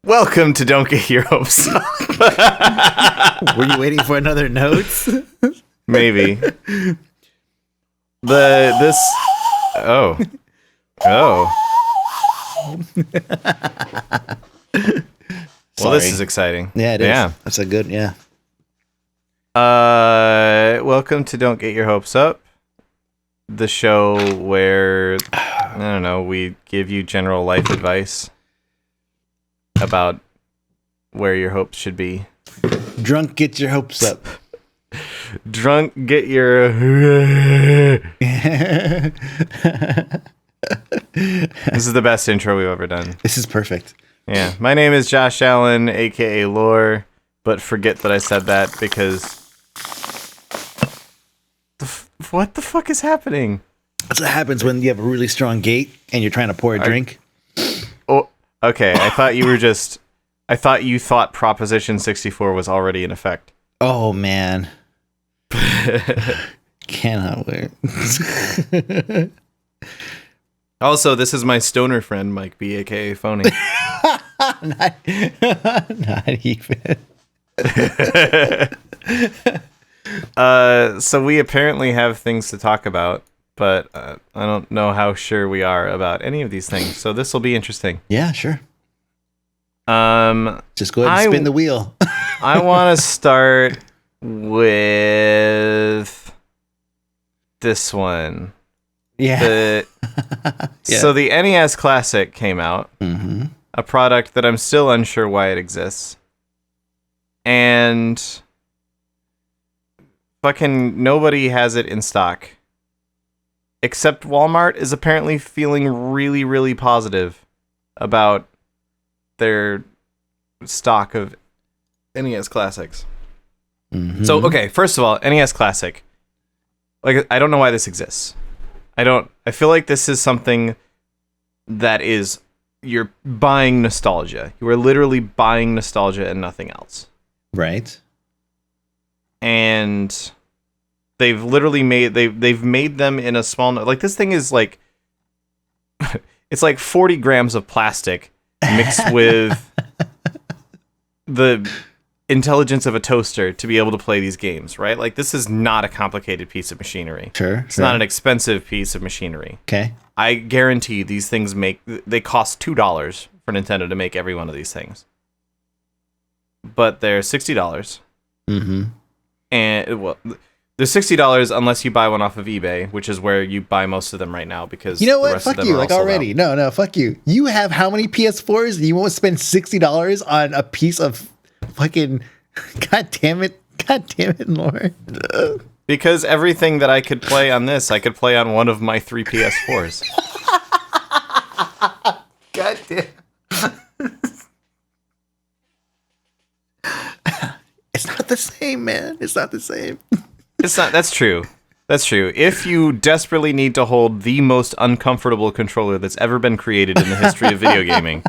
Welcome to Don't Get Your Hopes Up. Were you waiting for another notes? Maybe. Oh. Well, this is exciting. Yeah, it is. Yeah. That's a good, yeah. Welcome to Don't Get Your Hopes Up, the show where, I don't know, we give you general life advice about where your hopes should be. Drunk, get your hopes up. Drunk, get your... This is the best intro we've ever done. This is perfect. Yeah. My name is Josh Allen, a.k.a. Lore, but forget that I said that because... What the fuck is happening? That's what happens when you have a really strong gate and you're trying to pour a drink. Oh, okay. I thought you thought Proposition 64 was already in effect. Oh, man. Cannot wait. Also, this is my stoner friend, Mike B, a.k.a. Fony. Not even. So we apparently have things to talk about, but I don't know how sure we are about any of these things. So this will be interesting. Yeah, sure. Just go ahead and spin the wheel. I want to start with this one. Yeah. So the NES Classic came out, a product that I'm still unsure why it exists, and fucking nobody has it in stock, except Walmart is apparently feeling really, really positive about their stock of NES Classics. So, okay, first of all, NES Classic. Like, I don't know why this exists. I feel like this is something that is, you're buying nostalgia. You are literally buying nostalgia and nothing else. Right. And they've literally they've made them in a small, like, this thing is like, it's like 40 grams of plastic mixed with the intelligence of a toaster to be able to play these games, right? Like, this is not a complicated piece of machinery. Sure. It's not an expensive piece of machinery. Okay. I guarantee these things they cost $2 for Nintendo to make every one of these things. But they're $60. And, well, they're $60 unless you buy one off of eBay, which is where you buy most of them right now, because you know what? The rest fuck of them you. are Like, all sold already. out. No, fuck you. You have how many PS4s? You won't spend $60 on a piece of fucking... God damn it, Lord. Because everything that I could play on this, I could play on one of my 3 PS4s. God damn. It's not the same, man. It's not the same. It's not. That's true. That's true. If you desperately need to hold the most uncomfortable controller that's ever been created in the history of video gaming,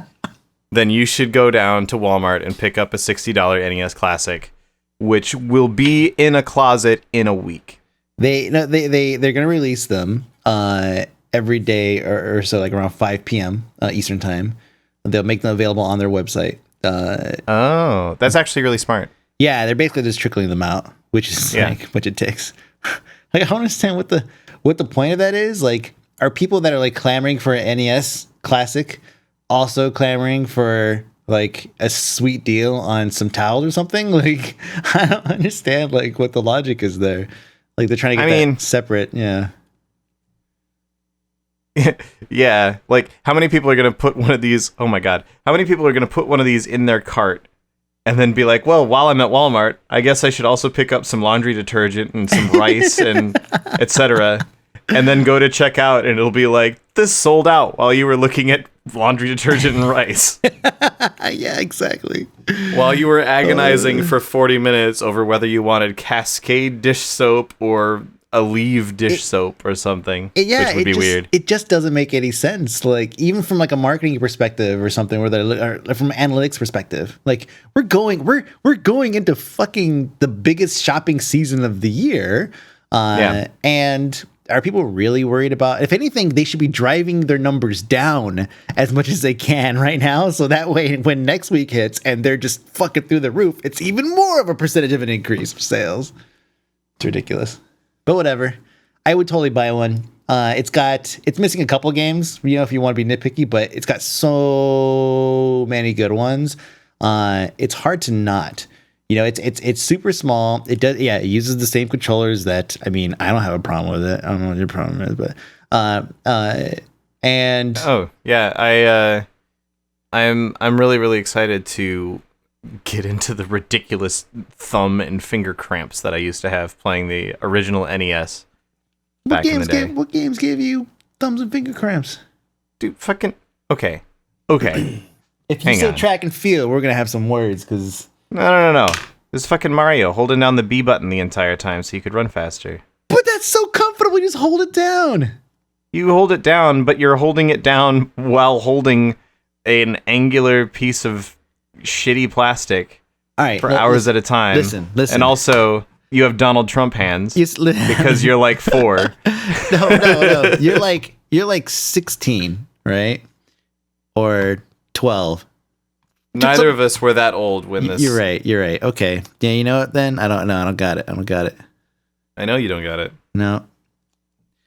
then you should go down to Walmart and pick up a $60 NES Classic, which will be in a closet in a week. They're gonna release them every day or so, like around 5 p.m. Eastern time. They'll make them available on their website. Oh, that's actually really smart. Yeah, they're basically just trickling them out, which is like what it takes. Like, I don't understand what the point of that is. Like, are people that are like clamoring for an NES Classic also clamoring for like a sweet deal on some towels or something? Like, I don't understand like what the logic is there. Like, they're trying to get that separate. Yeah. Yeah. Like, how many people are going to put one of these? Oh my God. How many people are going to put one of these in their cart and then be like, well, while I'm at Walmart, I guess I should also pick up some laundry detergent and some rice and etc. And then go to check out and it'll be like, this sold out while you were looking at laundry detergent and rice. Yeah, exactly. While you were agonizing for 40 minutes over whether you wanted Cascade dish soap or Aleve dish soap or something, which would be weird. It just doesn't make any sense. Like, even from like a marketing perspective or something, or from an analytics perspective, like we're going into fucking the biggest shopping season of the year, and are people really worried about? If anything, they should be driving their numbers down as much as they can right now, so that way when next week hits and they're just fucking through the roof, it's even more of a percentage of an increase for sales. It's ridiculous, but whatever. I would totally buy one. It's missing a couple games, if you want to be nitpicky, but it's got so many good ones. It's hard to not. It's super small. It does, it uses the same controllers that, I don't have a problem with it. I don't know what your problem is, but and oh yeah, I'm really, really excited to get into the ridiculous thumb and finger cramps that I used to have playing the original NES back in the day. What games gave you thumbs and finger cramps? Dude, fucking okay. If you say track and field, we're gonna have some words because no. This is fucking Mario holding down the B button the entire time so you could run faster. But that's so comfortable. You just hold it down. You hold it down, but you're holding it down while holding an angular piece of shitty plastic for hours at a time. Listen. And also, you have Donald Trump hands because you're like 4. No. You're like 16, right? Or 12. Neither of us were that old when this. You're right. Okay. Yeah, you know what then? I don't got it. I know you don't got it. No.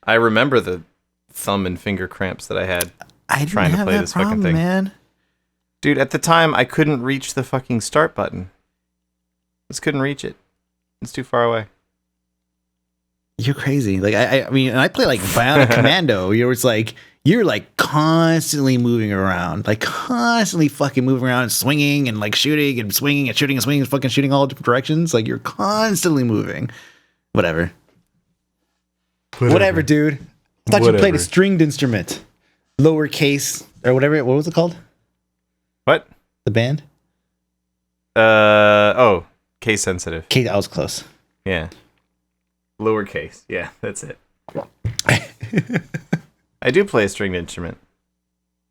I remember the thumb and finger cramps that I had trying to play this fucking thing. Man. Dude, at the time, I couldn't reach the fucking start button. Just couldn't reach it. It's too far away. You're crazy. Like I play like Bionic Commando. You're like constantly moving around, like constantly fucking moving around and swinging and like shooting and swinging and shooting and swinging and fucking shooting all different directions. Like you're constantly moving. Whatever, dude. I thought you played a stringed instrument, lowercase or whatever. What was it called? What? The band? Case sensitive. Case. I was close. Yeah. Lowercase. Yeah, that's it. I do play a stringed instrument.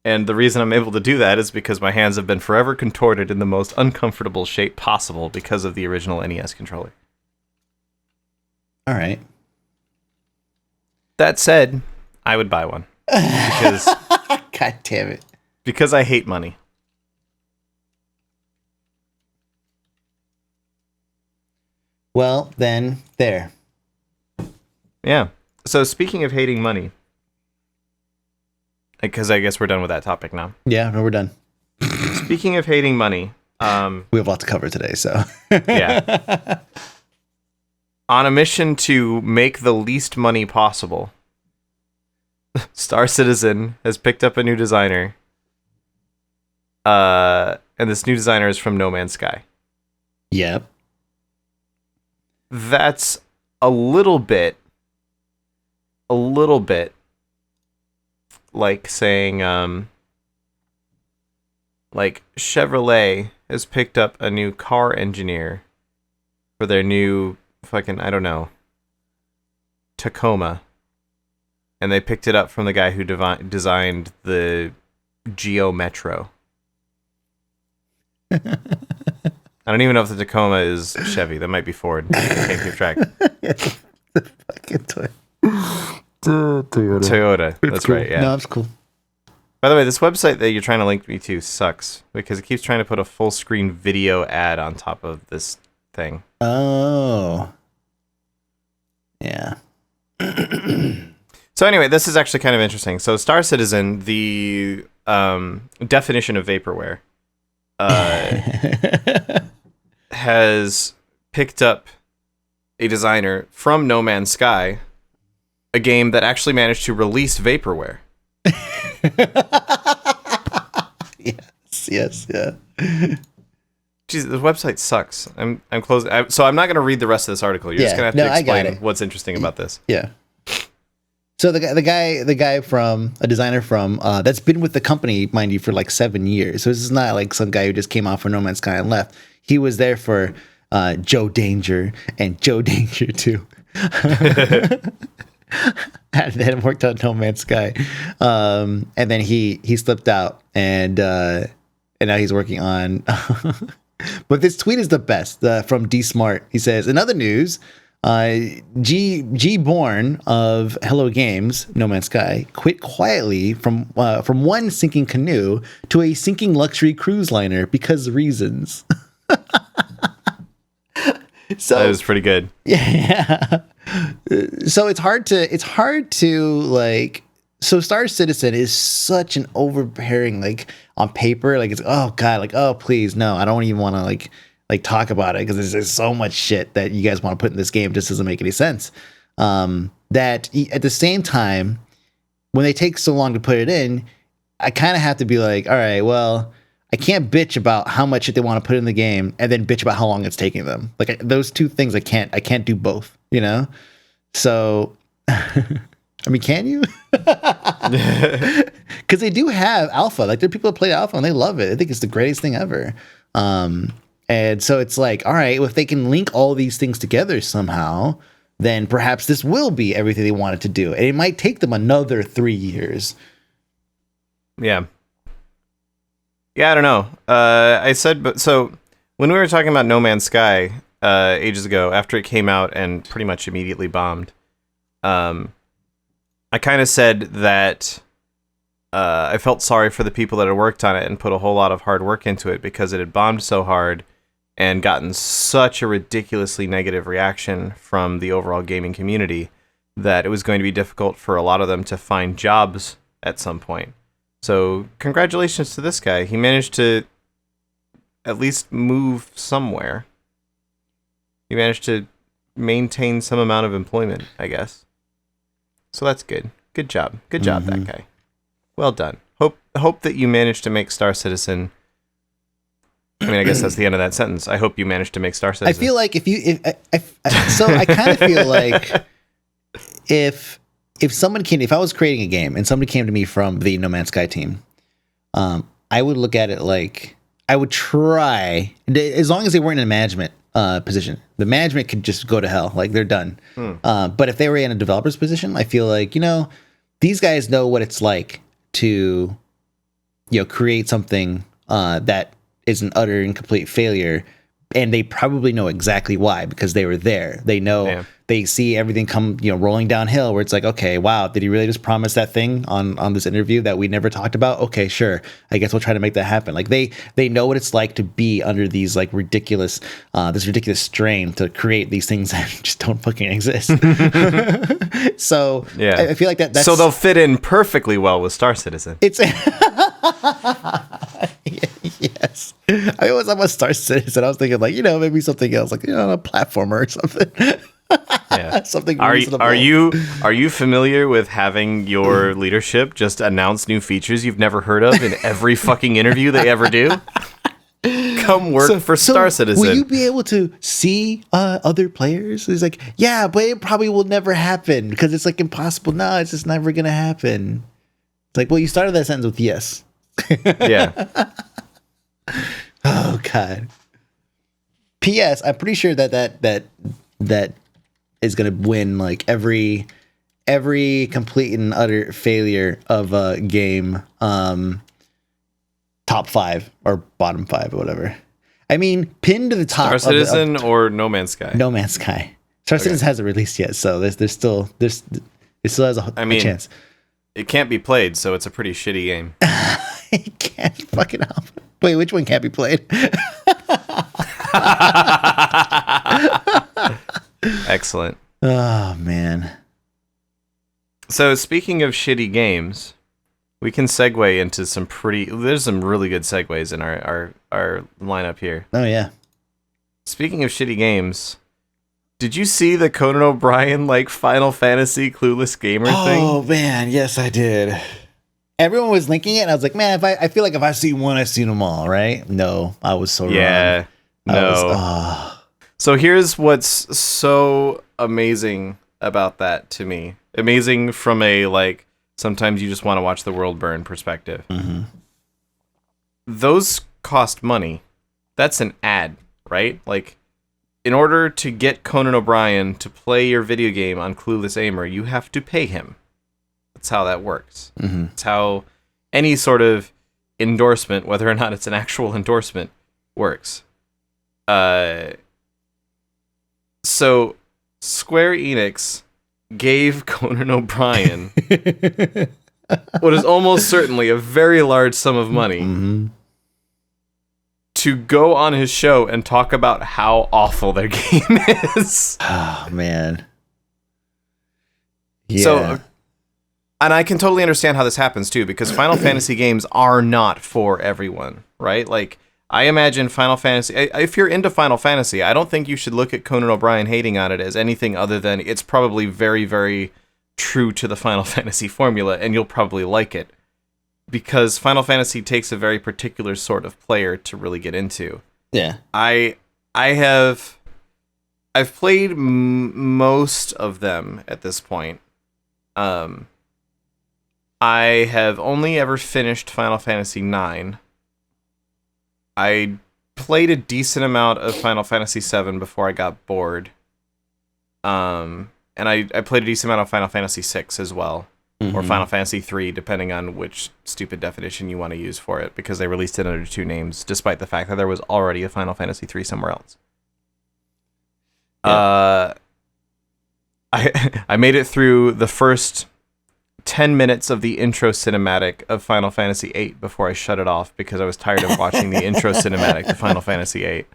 And the reason I'm able to do that is because my hands have been forever contorted in the most uncomfortable shape possible because of the original NES controller. All right. That said, I would buy one. Because God damn it. Because I hate money. Well, then, there. Yeah. So speaking of hating money, because I guess we're done with that topic now. Yeah, no, we're done. Speaking of hating money, we have a lot to cover today, so yeah. On a mission to make the least money possible, Star Citizen has picked up a new designer. And this new designer is from No Man's Sky. Yep. That's a little bit like saying, like Chevrolet has picked up a new car engineer for their new fucking, I don't know, Tacoma. And they picked it up from the guy who designed the Geo Metro. I don't even know if the Tacoma is Chevy. That might be Ford. I can't keep track. Toyota. That's cool. right, yeah. No, it's cool. By the way, this website that you're trying to link me to sucks because it keeps trying to put a full screen video ad on top of this thing. Oh. Yeah. So anyway, this is actually kind of interesting. So Star Citizen, the definition of vaporware, has picked up a designer from No Man's Sky, a game that actually managed to release vaporware. Yes, yeah. Jeez, the website sucks. I'm closing. So I'm not going to read the rest of this article. You're just going to have to explain what's interesting about this. Yeah. So the guy from a designer from that's been with the company, mind you, for like 7 years. So this is not like some guy who just came off for No Man's Sky and left. He was there for Joe Danger and Joe Danger 2. And then worked on No Man's Sky. And then he slipped out and now he's working on But this tweet is the best from D Smart. He says, in other news, G Born of Hello Games, No Man's Sky, quit quietly from one sinking canoe to a sinking luxury cruise liner because reasons. So that was pretty good. Yeah. So it's hard to like. So Star Citizen is such an overbearing, like on paper, like it's, oh god, like, oh please no, I don't even want to like talk about it because there's so much shit that you guys want to put in this game, just doesn't make any sense. That at the same time, when they take so long to put it in, I kind of have to be like, all right, well, I can't bitch about how much shit they want to put in the game and then bitch about how long it's taking them. Like those two things, I can't do both, you know? So I mean, can you? Because they do have alpha. Like there are people that play alpha and they love it. I think it's the greatest thing ever. And so it's like, all right, well, if they can link all these things together somehow, then perhaps this will be everything they wanted to do. And it might take them another 3 years. Yeah. Yeah, I don't know. I said, but so when we were talking about No Man's Sky ages ago, after it came out and pretty much immediately bombed, I kind of said that I felt sorry for the people that had worked on it and put a whole lot of hard work into it because it had bombed so hard and gotten such a ridiculously negative reaction from the overall gaming community that it was going to be difficult for a lot of them to find jobs at some point. So congratulations to this guy. He managed to at least move somewhere. He managed to maintain some amount of employment, I guess. So that's good. Good job. Good job, that guy. Well done. Hope that you managed to make Star Citizen. I mean, I guess that's the end of that sentence. I hope you managed to make Star Citizen. I feel like so I kind of feel like if someone came, if I was creating a game and somebody came to me from the No Man's Sky team, I would look at it like I would try, as long as they weren't in a management position. The management could just go to hell, like they're done. But if they were in a developer's position, I feel like, these guys know what it's like to, create something that is an utter and complete failure, and they probably know exactly why because they were there. They know, they see everything come, rolling downhill where it's like, okay, wow, did he really just promise that thing on this interview that we never talked about? Okay, sure. I guess we'll try to make that happen. Like they know what it's like to be under these like ridiculous, this ridiculous strain to create these things that just don't fucking exist. So yeah, I feel like that's so they'll fit in perfectly well with Star Citizen. It's yes. I was on a Star Citizen. I was thinking like, maybe something else, like a platformer or something. Yeah. Something reasonable. Are you familiar with having your leadership just announce new features you've never heard of in every fucking interview they ever do? Come work for Star Citizen. Will you be able to see other players? He's like, yeah, but it probably will never happen because it's like impossible. No, it's just never gonna happen. It's like, well, you started that sentence with yes. Yeah. Oh God. P.S. I'm pretty sure that is gonna win like every complete and utter failure of a game, top 5 or bottom 5 or whatever. I mean, pinned to the top. Star Citizen or No Man's Sky? No Man's Sky. Star Citizen hasn't released yet, so it still has a chance. It can't be played, so it's a pretty shitty game. It can't fucking help. Wait, which one can't be played? Excellent. Oh man. So speaking of shitty games, we can segue into there's some really good segues in our lineup here. Oh yeah. Speaking of shitty games, did you see the Conan O'Brien like Final Fantasy Clueless Gamer thing? Oh man, yes I did. Everyone was linking it, and I was like, man, I feel like if I've seen one, I've seen them all, right? No, I was so wrong. No. So here's what's so amazing about that to me. Amazing from a, like, sometimes you just want to watch the world burn perspective. Mm-hmm. Those cost money. That's an ad, right? Like, in order to get Conan O'Brien to play your video game on Clueless Gamer, you have to pay him. That's how that works. Mm-hmm. It's how any sort of endorsement, whether or not it's an actual endorsement, works. So Square Enix gave Conan O'Brien what is almost certainly a very large sum of money to go on his show and talk about how awful their game is. Oh, man. Yeah. So, and I can totally understand how this happens too, because Final Fantasy games are not for everyone, right? Like, I imagine Final Fantasy, if you're into Final Fantasy, I don't think you should look at Conan O'Brien hating on it as anything other than it's probably very, very true to the Final Fantasy formula, and you'll probably like it. Because Final Fantasy takes a very particular sort of player to really get into. Yeah. I've played most of them at this point. I have only ever finished Final Fantasy IX. I played a decent amount of Final Fantasy VII before I got bored. And I played a decent amount of Final Fantasy VI as well. Or Final Fantasy III, depending on which stupid definition you want to use for it, because they released it under two names, despite the fact that there was already a Final Fantasy III somewhere else. Yeah. I made it through the first 10 minutes of the intro cinematic of Final Fantasy VIII before I shut it off because I was tired of watching the intro cinematic to Final Fantasy VIII.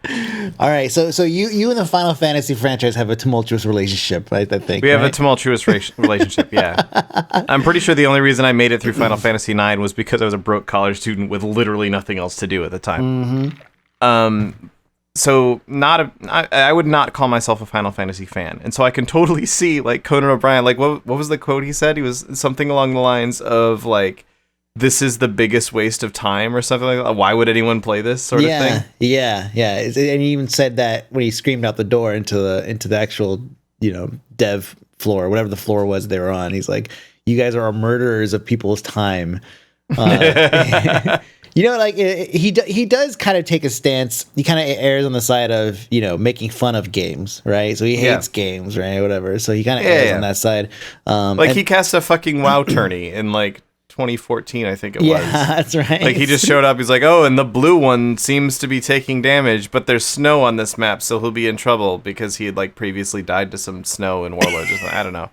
All right, so you and the Final Fantasy franchise have a tumultuous relationship, I think. We have a tumultuous relationship, yeah. I'm pretty sure the only reason I made it through Final Fantasy IX was because I was a broke college student with literally nothing else to do at the time. So I would not call myself a Final Fantasy fan. And so I can totally see, like, Conan O'Brien, like, what was the quote he said? He was something along the lines of, like, this is the biggest waste of time or something like that. Why would anyone play this sort of thing? Yeah. And he even said that when he screamed out the door into the actual, dev floor, whatever the floor was they were on. He's like, you guys are murderers of people's time. He does kind of take a stance. He kind of errs on the side of, making fun of games, right? So he hates games, right? Whatever. So he kind of errs on that side. He cast a fucking WoW tourney in, like, 2014, I think it was. Yeah, that's right. Like, he just showed up. He's like, oh, and the blue one seems to be taking damage, but there's snow on this map, so he'll be in trouble because he had, like, previously died to some snow in Warlords or something. I don't know.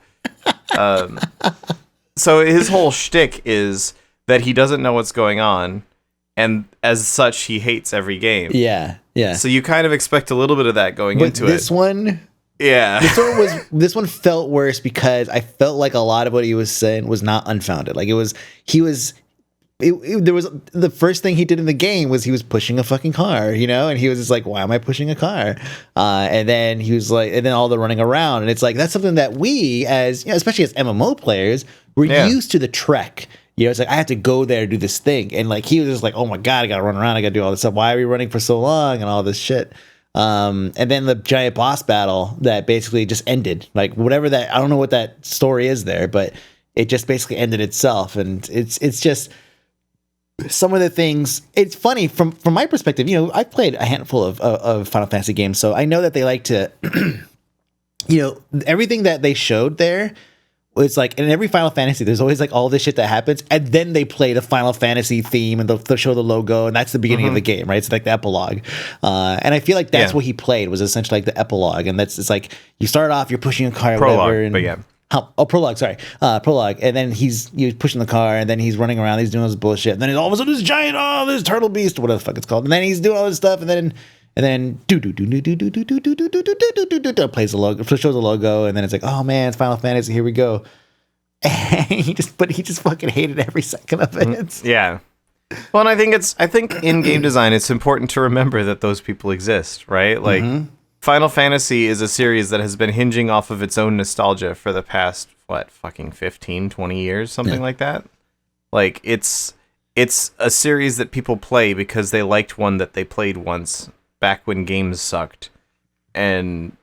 So his whole shtick is that he doesn't know what's going on, and as such, he hates every game. Yeah. So you kind of expect a little bit of that going into it. This one... Yeah. This one felt worse because I felt like a lot of what he was saying was not unfounded. Like, there was the first thing he did in the game was he was pushing a fucking car, and he was just like, why am I pushing a car? And then he was like, and then all the running around. And it's like, that's something that we, as, especially as MMO players, we're used to the trek. It's like, I have to go there and do this thing. And like, he was just like, oh my God, I got to run around. I got to do all this stuff. Why are we running for so long and all this shit? And then the giant boss battle that basically just ended, like whatever that, I don't know what that story is there, but it just basically ended itself. And it's just some of the things. It's funny from my perspective. I've played a handful of Final Fantasy games, so I know that they like to, everything that they showed there. It's like in every Final Fantasy, there's always like all this shit that happens, and then they play the Final Fantasy theme and they'll show the logo, and that's the beginning of the game, right? It's like the epilogue, and I feel like that's what he played was essentially like the epilogue, and it's like you start off, you're pushing a car, or prologue, whatever, and but yeah. Prologue, sorry, prologue, and then he's pushing the car, and then he's running around, he's doing all this bullshit, and then all of a sudden this giant, this turtle beast, whatever the fuck it's called, and then he's doing all this stuff, and then plays the logo, shows the logo, and then it's like, oh man, it's Final Fantasy, here we go. And he just fucking hated every second of it. Yeah. Well, and I think in game design, it's important to remember that those people exist, right? Like, Final Fantasy is a series that has been hinging off of its own nostalgia for the past, fucking 15, 20 years, something like that. Like, it's a series that people play because they liked one that they played once back when games sucked, and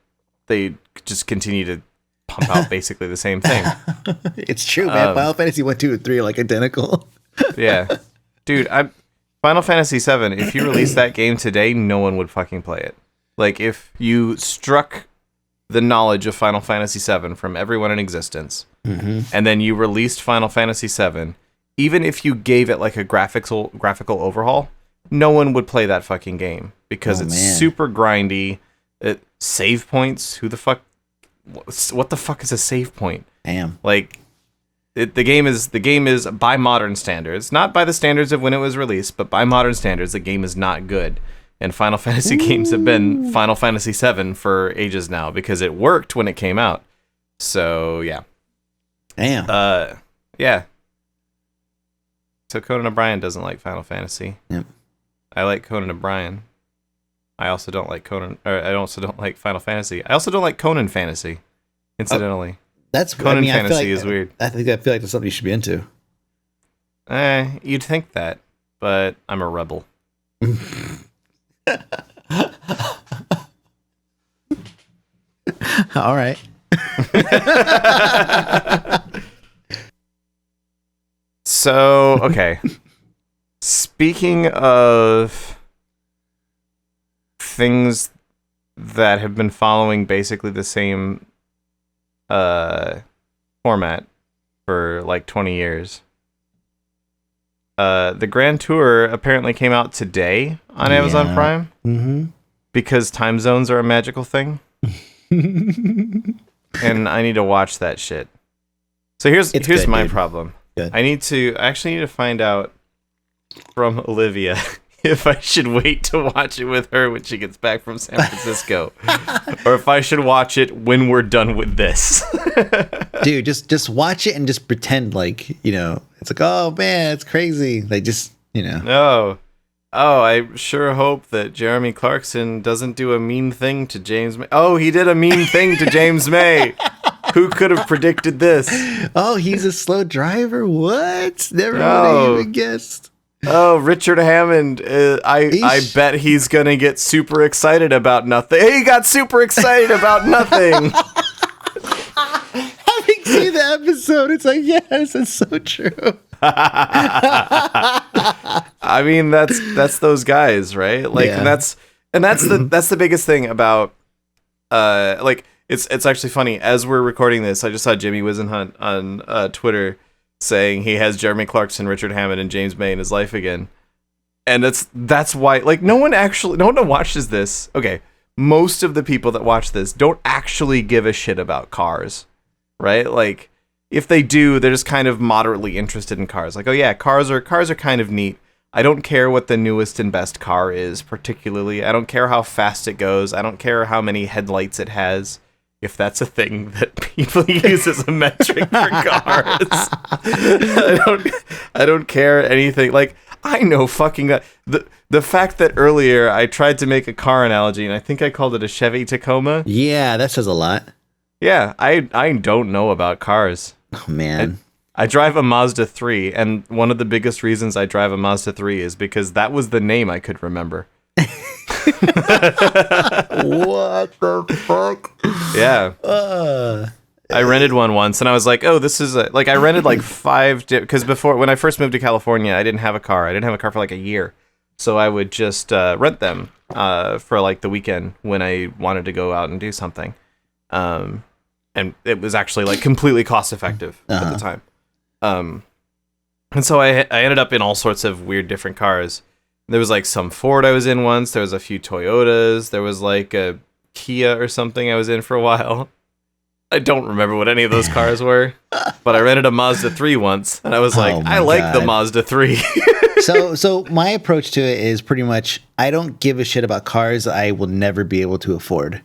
they just continue to pump out basically the same thing. It's true, man. Final Fantasy 1, 2, and 3 are like identical. Yeah. Dude, Final Fantasy 7, if you release that game today, no one would fucking play it. Like, if you struck the knowledge of Final Fantasy 7 from everyone in existence, and then you released Final Fantasy 7, even if you gave it like a graphical overhaul, no one would play that fucking game because it's super grindy. Save points, who the fuck what the fuck is a save point? Damn. Like, the game is by modern standards, not by the standards of when it was released, but by modern standards, the game is not good. And Final Fantasy games have been Final Fantasy VII for ages now because it worked when it came out. So yeah. Damn. Yeah. So Conan O'Brien doesn't like Final Fantasy. Yep. I like Conan O'Brien. I also don't like I also don't like Final Fantasy. I also don't like Conan Fantasy, incidentally. That's Conan I Fantasy feel like, is weird. I feel like that's something you should be into. You'd think that, but I'm a rebel. All right. So, okay. Speaking of things that have been following basically the same format for like 20 years. The Grand Tour apparently came out today on Amazon Prime. Mm-hmm. Because time zones are a magical thing. And I need to watch that shit. So here's good, my dude. problem. Good. I actually need to find out from Olivia if I should wait to watch it with her when she gets back from San Francisco, or if I should watch it when we're done with this. Dude, just watch it and just pretend like, it's like, oh man, it's crazy. Like just, No. Oh, I sure hope that Jeremy Clarkson doesn't do a mean thing to James May. Oh, he did a mean thing to James May. Who could have predicted this? Oh, he's a slow driver? What? Never would have even guessed. Oh, Richard Hammond. I bet he's going to get super excited about nothing. He got super excited about nothing. Having seen the episode, it's like, yes, it's so true. I mean, that's those guys, right? Like, yeah. and that's the biggest thing about, like, it's actually funny. As we're recording this, I just saw Jimmy Wisenhunt on Twitter saying he has Jeremy Clarkson, Richard Hammond, and James May in his life again, and that's why, like, no one watches this. Okay, most of the people that watch this don't actually give a shit about cars, right? Like, if they do, they're just kind of moderately interested in cars. Like, oh yeah, cars are kind of neat. I don't care what the newest and best car is, particularly. I don't care how fast it goes. I don't care how many headlights it has, if that's a thing that people use as a metric for cars. I don't care anything. Like, I know fucking the fact that earlier I tried to make a car analogy and I think I called it a Chevy Tacoma. Yeah, that says a lot. Yeah, I don't know about cars. Oh man. I drive a Mazda 3, and one of the biggest reasons I drive a Mazda 3 is because that was the name I could remember. What the fuck? Yeah. I rented one once, and I was like, oh, this is I rented like 5, because before, when I first moved to California, I didn't have a car. I didn't have a car for like a year. So I would just rent them for like the weekend when I wanted to go out and do something. And it was actually like completely cost effective at the time. And so I ended up in all sorts of weird different cars. There was like some Ford I was in once. There was a few Toyotas. There was like a Kia or something I was in for a while. I don't remember what any of those cars were, but I rented a Mazda 3 once, and I was like, I like the Mazda 3. So my approach to it is pretty much, I don't give a shit about cars I will never be able to afford.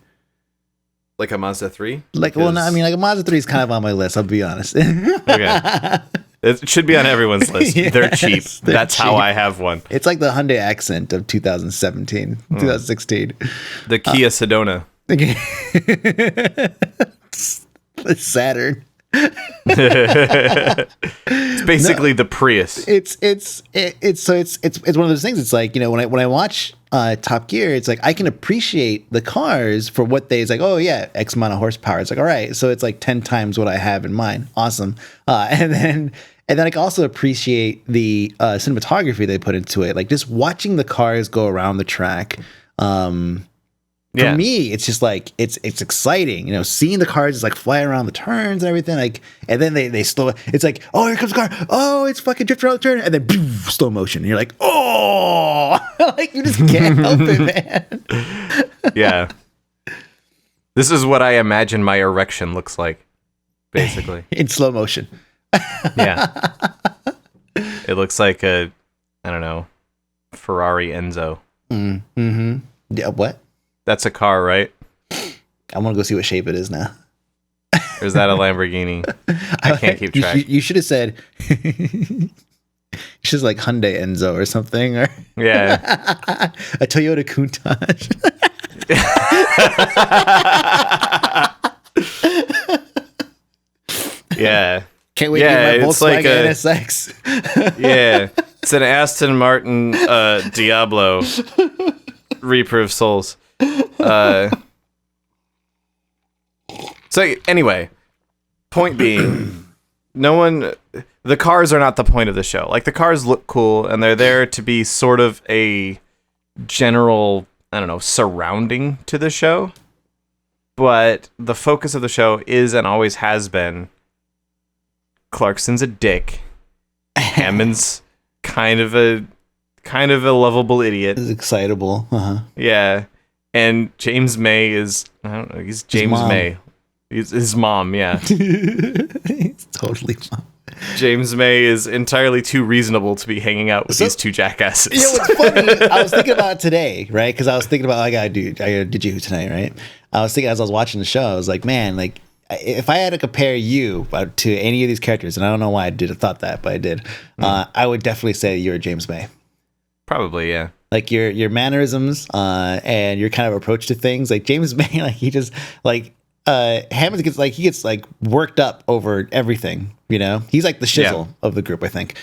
Like a Mazda 3? Like, well, no, I mean, like a Mazda 3 is kind of on my list, I'll be honest. Okay. It should be on everyone's list. Yes, they're cheap. That's cheap. how I have one. It's like the Hyundai Accent of 2017, 2016. The Kia Sedona. The Saturn. It's basically the Prius. It's one of those things. It's like, when I watch Top Gear, it's like I can appreciate the cars for what it's like, oh yeah, X amount of horsepower. It's like, all right, so it's like 10 times what I have in mind. Awesome. And then I can also appreciate the cinematography they put into it. Like just watching the cars go around the track. For me, it's just like it's exciting, seeing the cars just like fly around the turns and everything, like, and then they slow. It's like, oh, here comes the car. Oh, it's fucking drift around the turn, and then boom, slow motion. And you're like, oh, like you just can't help it, man. Yeah. This is what I imagine my erection looks like, basically. In slow motion. Yeah. It looks like I don't know, Ferrari Enzo. Mm-hmm. Yeah, what? That's a car, right? I want to go see what shape it is now. Or is that a Lamborghini? I can't keep track. You should have said, she's like Hyundai Enzo or something. Or Yeah. a Toyota Countach. Yeah. Can't wait to get my Volkswagen like NSX. Yeah. It's an Aston Martin Diablo Reaper of Souls. So anyway, point being, the cars are not the point of the show. Like, the cars look cool and they're there to be sort of a general, I don't know, surrounding to the show. But the focus of the show is and always has been Clarkson's a dick. Hammond's kind of a lovable idiot. It's excitable. Uh-huh. Yeah. And James May is, I don't know, he's James May. He's his mom, yeah. He's totally mom. James May is entirely too reasonable to be hanging out with these two jackasses. You know what's funny? I was thinking about it today, right? Because I was thinking about, I gotta do tonight, right? I was thinking as I was watching the show, I was like, man, like, if I had to compare you to any of these characters, and I don't know why I thought that, but I did, I would definitely say you're James May. Probably, yeah. Like your mannerisms and your kind of approach to things, like James May, like he just like Hammond gets worked up over everything. You know, he's like the shizzle of the group, I think.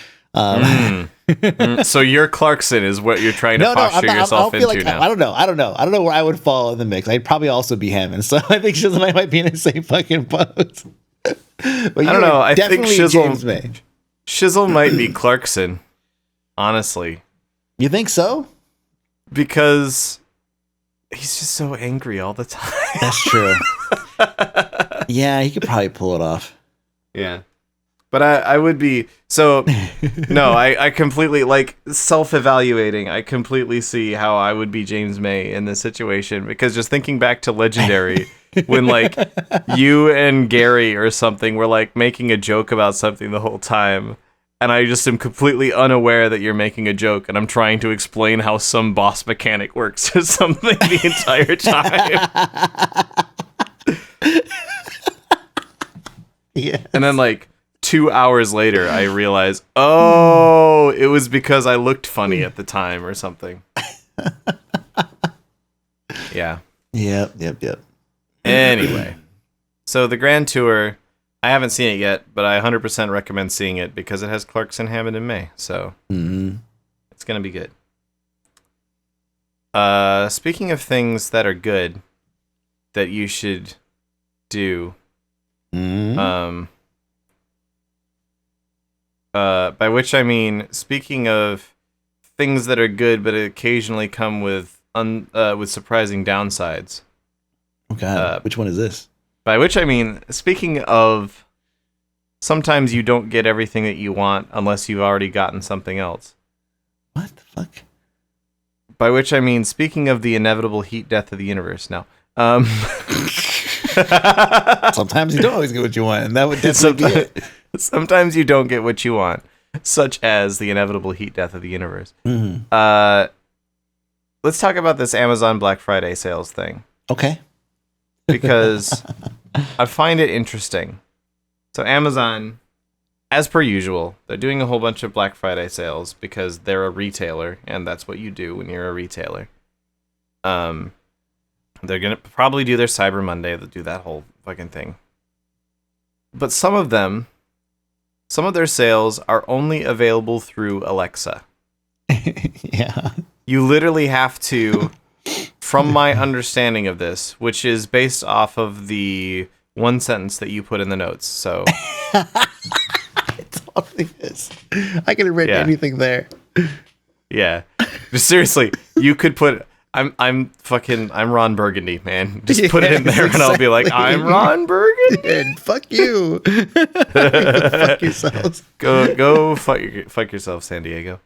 So your Clarkson is what you're trying to posture yourself into now. I don't know where I would fall in the mix. I'd probably also be Hammond, so I think Shizzle might be in the same fucking boat. But I don't know. I think Shizzle might be Clarkson. Honestly, you think so? Because he's just so angry all the time. That's true. Yeah, he could probably pull it off. Yeah. But I would be, so, no, I completely, like, self-evaluating, I completely see how I would be James May in this situation, because just thinking back to Legendary, when, like, you and Gary or something were, like, making a joke about something the whole time, and I just am completely unaware that you're making a joke, and I'm trying to explain how some boss mechanic works or something the entire time. Yeah. And then, like, 2 hours later, I realized, oh, it was because I looked funny at the time or something. Yeah. Yep. Anyway, so the Grand Tour, I haven't seen it yet, but I 100% recommend seeing it because it has Clarkson, Hammond, and May. So it's going to be good. Speaking of things that are good that you should do, by which I mean, speaking of things that are good but occasionally come with surprising downsides. Okay, which one is this? By which I mean, speaking of, sometimes you don't get everything that you want unless you've already gotten something else. What the fuck? By which I mean, speaking of the inevitable heat death of the universe. Now, sometimes you don't always get what you want, and that would definitely be it. Sometimes you don't get what you want, such as the inevitable heat death of the universe. Let's talk about this Amazon Black Friday sales thing. Okay. Because I find it interesting. So Amazon, as per usual, they're doing a whole bunch of Black Friday sales because they're a retailer, and that's what you do when you're a retailer. They're going to probably do their Cyber Monday. They'll do that whole fucking thing. But some of their sales are only available through Alexa. Yeah. You literally have to, from my understanding of this, which is based off of the one sentence that you put in the notes. So it totally is. I could have written anything there. Yeah. Seriously, you could put I'm Ron Burgundy, man. Just put it in there and I'll be like, I'm Ron Burgundy. And fuck you. Fuck yourselves. Go fuck yourself, San Diego.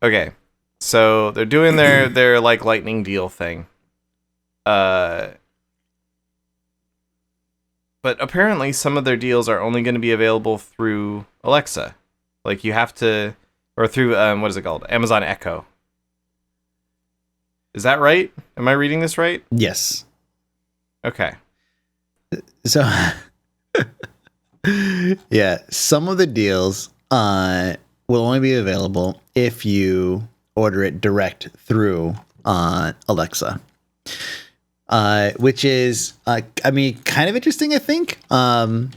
Okay. So they're doing their like lightning deal thing. But apparently some of their deals are only going to be available through Alexa. Like you have to, or through, what is it called? Amazon Echo. Is that right? Am I reading this right? Yes. Okay. So, yeah, some of the deals will only be available if you order it direct through Alexa, which is, I mean, kind of interesting, I think. So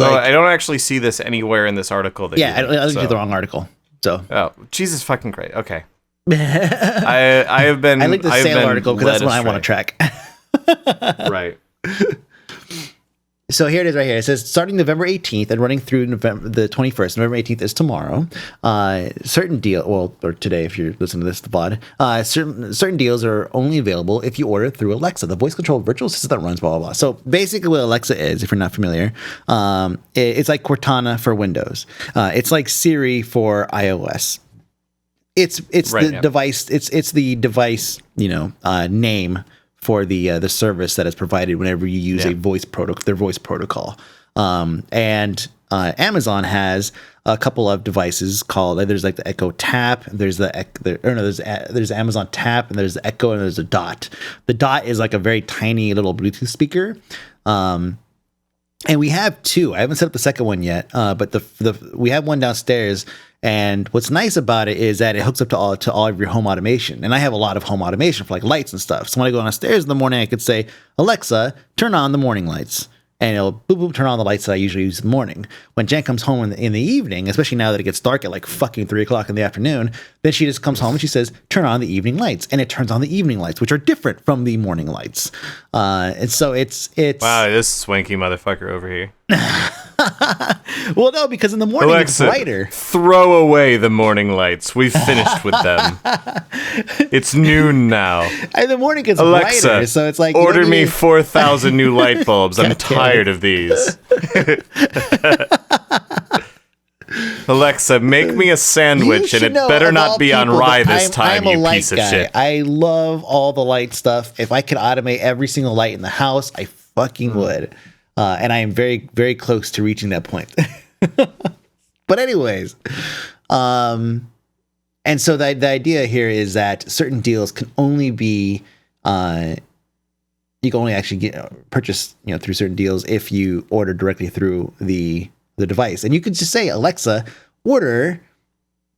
I don't actually see this anywhere in this article. I linked you the wrong article. So, oh, Jesus fucking Christ. Okay. I have been. I linked the sale article because that's what I want to track. Right. So here it is right here. It says starting November 18th and running through November the 21st. November 18th is tomorrow. Certain deal, well, or today if you're listening to this, the VOD. Certain deals are only available if you order through Alexa, the voice-controlled virtual assistant that runs blah, blah, blah. So basically what Alexa is, if you're not familiar, it's like Cortana for Windows. It's like Siri for iOS. It's right, the device. It's the device, name for the service that is provided whenever you use a voice protocol, their voice protocol. And Amazon has a couple of devices called, there's like the Echo Tap, there's there's Amazon Tap, and there's the Echo, and there's a Dot. The Dot is like a very tiny little Bluetooth speaker. And we have two. I haven't set up the second one yet, but we have one downstairs. And what's nice about it is that it hooks up to all of your home automation. And I have a lot of home automation for like lights and stuff. So when I go downstairs in the morning, I could say, Alexa, turn on the morning lights. And it'll boop, boop, turn on the lights that I usually use in the morning. When Jen comes home in the evening, especially now that it gets dark at like fucking 3 o'clock in the afternoon, then she just comes home and she says, turn on the evening lights. And it turns on the evening lights, which are different from the morning lights. And so it's wow, this swanky motherfucker over here. Well, no, because in the morning Alexa, it's brighter. Throw away the morning lights. We've finished with them. It's noon now. In the morning it's Alexa, brighter, so it's like order me 4,000 new light bulbs. I'm tired of these. Alexa, make me a sandwich, and it better not be on rye this time, you piece of shit. I love all the light stuff. If I could automate every single light in the house, I fucking would. And I am very, very close to reaching that point. But anyways, and so the idea here is that certain deals can only be, you can only actually purchase, through certain deals if you order directly through the device. And you could just say, Alexa, order,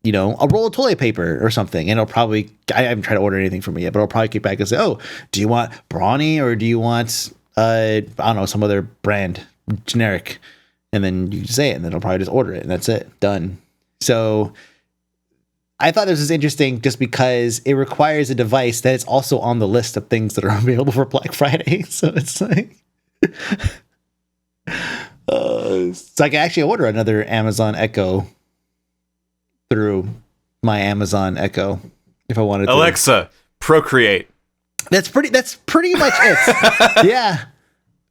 a roll of toilet paper or something. And it'll probably, I haven't tried to order anything from it yet, but it'll probably kick back and say, oh, do you want Brawny or do you want, I don't know, some other brand, generic? And then you say it, and then it'll probably just order it, and that's it, done. So I thought this was interesting just because it requires a device that is also on the list of things that are available for Black Friday. So it's like, so I can actually order another Amazon Echo through my Amazon Echo if I wanted to. Alexa, procreate. That's pretty much it. Yeah.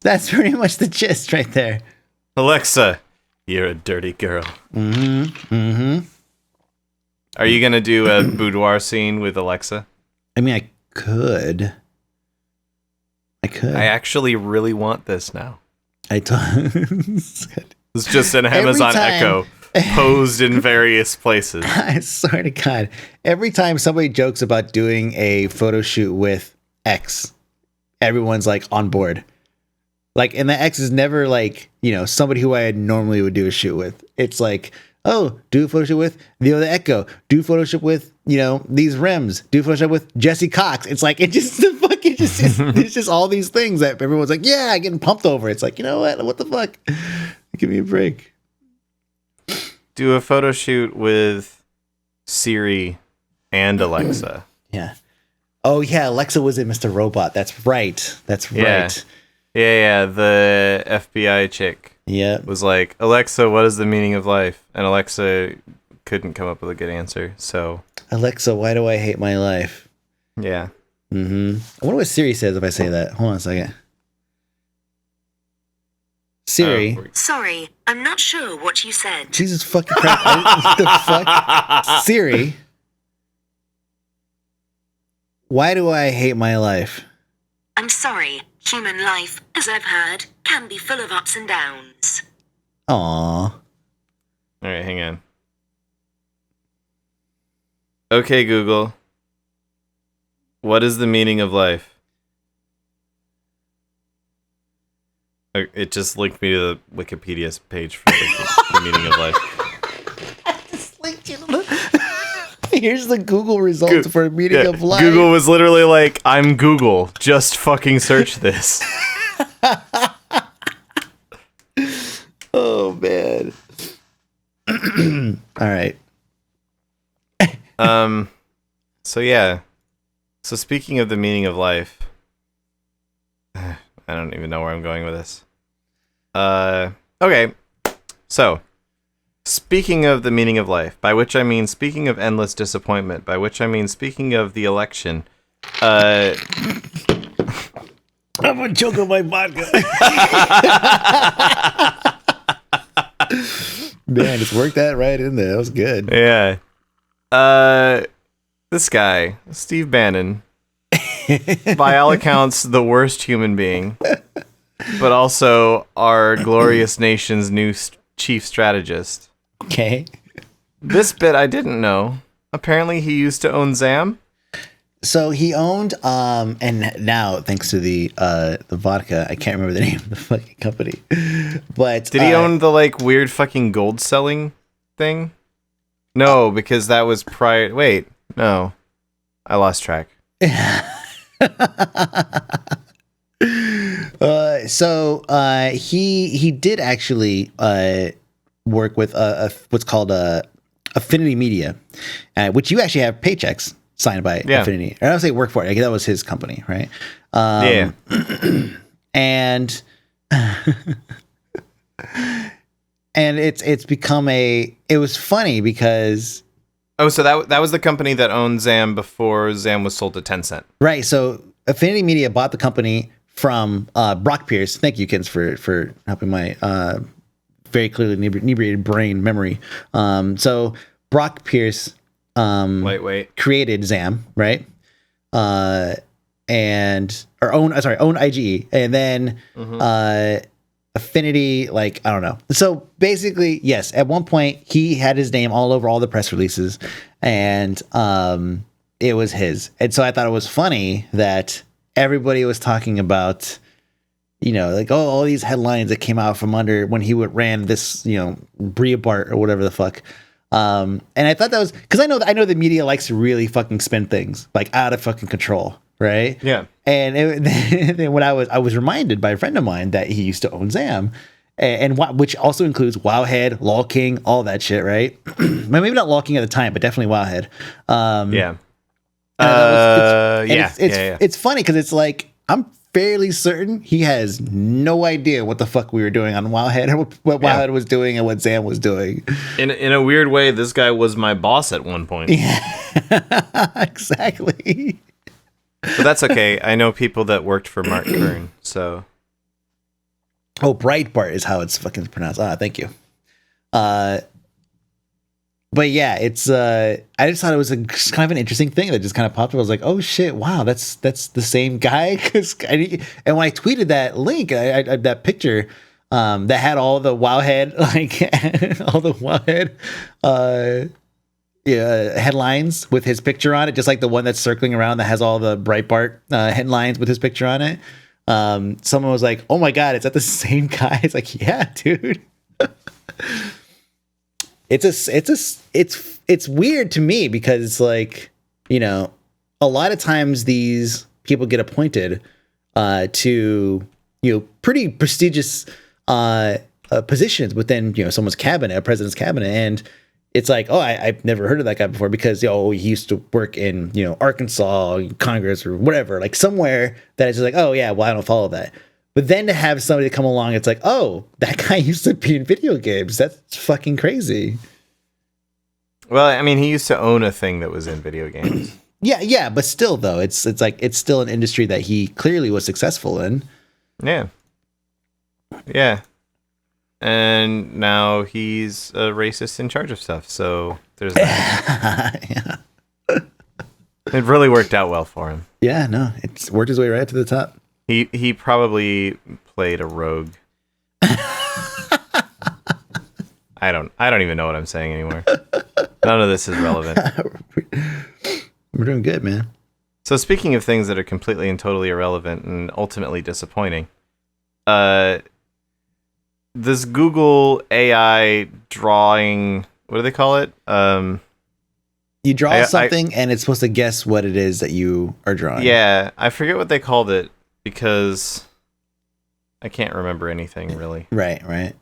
That's pretty much the gist right there. Alexa, you're a dirty girl. Mm-hmm. Mm-hmm. Are you gonna do a boudoir scene with Alexa? I mean, I could. I actually really want this now. It's just an Amazon Echo posed in various places. I swear to God, every time somebody jokes about doing a photo shoot with X, everyone's like on board. Like, and the X is never like, somebody who I normally would do a shoot with. It's like, oh, do a photo shoot with the Echo. Do a photo shoot with, these rims. Do a photo shoot with Jesse Cox. It's like, it's just all these things that everyone's like, yeah, getting pumped over. It's like, you know what the fuck? Give me a break. Do a photo shoot with Siri and Alexa. Yeah. Oh, yeah, Alexa was in Mr. Robot. That's right. Right. Yeah, the FBI chick was like, Alexa, what is the meaning of life? And Alexa couldn't come up with a good answer, so... Alexa, why do I hate my life? Yeah. Mm-hmm. I wonder what Siri says if I say that. Hold on a second. Siri. Sorry, I'm not sure what you said. Jesus fucking Christ. What the fuck? Siri. Why do I hate my life? I'm sorry. Human life, as I've heard, can be full of ups and downs. Aww. All right, hang on. Okay, Google. What is the meaning of life? It just linked me to the Wikipedia page for the meaning of life. Here's the Google results for meaning of life. Google was literally like, I'm Google. Just fucking search this. Oh, man. All right. So yeah. So speaking of the meaning of life, I don't even know where I'm going with this. Okay. So, speaking of the meaning of life, by which I mean speaking of endless disappointment, by which I mean speaking of the election, I'm gonna choke on my vodka. Man, just worked that right in there. That was good. yeah. This guy, Steve Bannon, by all accounts, the worst human being, but also our glorious nation's new chief strategist. Okay. This bit I didn't know. Apparently, he used to own Zam. So he owned, and now thanks to the vodka, I can't remember the name of the fucking company. But Did he own the like weird fucking gold selling thing? No, because that was prior. Wait, no, I lost track. He did actually work with what's called Affinity Media, which you actually have paychecks signed by Affinity. I don't say work for it. Like, that was his company, right? Yeah. And and it's become it was funny because So that was the company that owned Zam before Zam was sold to Tencent. Right. So Affinity Media bought the company from Brock Pierce. Thank you, Kins, for helping my very clearly inebriated brain memory. So Brock Pierce created Zam, right? Owned IGE, and then Affinity, like, I don't know. So basically, yes, at one point he had his name all over all the press releases, and it was his. And so I thought it was funny that everybody was talking about, like, all these headlines that came out from under when he ran this, Breitbart or whatever the fuck. And I thought that was because I know the media likes to really fucking spin things like out of fucking control, right? Yeah. And then when I was reminded by a friend of mine that he used to own Zam, and which also includes Wowhead, Law King, all that shit, right? Maybe not Law King at the time, but definitely Wowhead. It's funny because it's like I'm fairly certain he has no idea what the fuck we were doing on Wowhead, or what Wowhead was doing and what Zam was doing. In a weird way, this guy was my boss at one point. Yeah, exactly. But that's okay. I know people that worked for Mark Kern, so. Oh, Breitbart is how it's fucking pronounced. Thank you. But yeah, it's I just thought it was kind of an interesting thing that just kind of popped up. I was like, oh shit, wow, that's the same guy. And when I tweeted that link, that picture that had all the Wowhead, like all the Wowhead headlines with his picture on it, just like the one that's circling around that has all the Breitbart headlines with his picture on it. Someone was like, oh my god, is that the same guy? It's like, yeah, dude. It's weird to me because it's like, a lot of times these people get appointed to, pretty prestigious positions within, someone's cabinet, a president's cabinet. And it's like, oh, I've never heard of that guy before because, he used to work in, Arkansas, Congress or whatever, like somewhere that it's just like, oh yeah, well, I don't follow that. But then to have somebody come along, it's like, oh, that guy used to be in video games. That's fucking crazy. Well, I mean, he used to own a thing that was in video games. Yeah, but still, though, it's like it's still an industry that he clearly was successful in. Yeah. And now he's a racist in charge of stuff. So there's that. Yeah. It really worked out well for him. Yeah, no, it's worked his way right to the top. He probably played a rogue. I don't even know what I'm saying anymore. None of this is relevant. We're doing good, man. So speaking of things that are completely and totally irrelevant and ultimately disappointing, this Google AI drawing, what do they call it? You draw something and it's supposed to guess what it is that you are drawing. Yeah, I forget what they called it because I can't remember anything really. Right.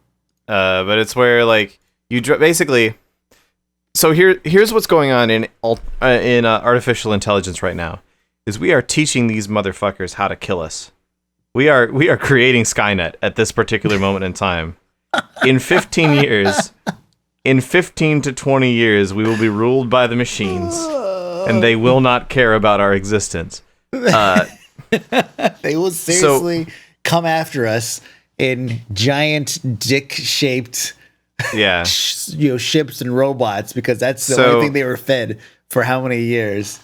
But it's where like you basically. So here's what's going on in artificial intelligence right now, is we are teaching these motherfuckers how to kill us. We are creating Skynet at this particular moment in time. In 15 years, in 15 to 20 years, we will be ruled by the machines, and they will not care about our existence. They will seriously come after us in giant dick-shaped ships and robots, because that's the only thing they were fed for how many years.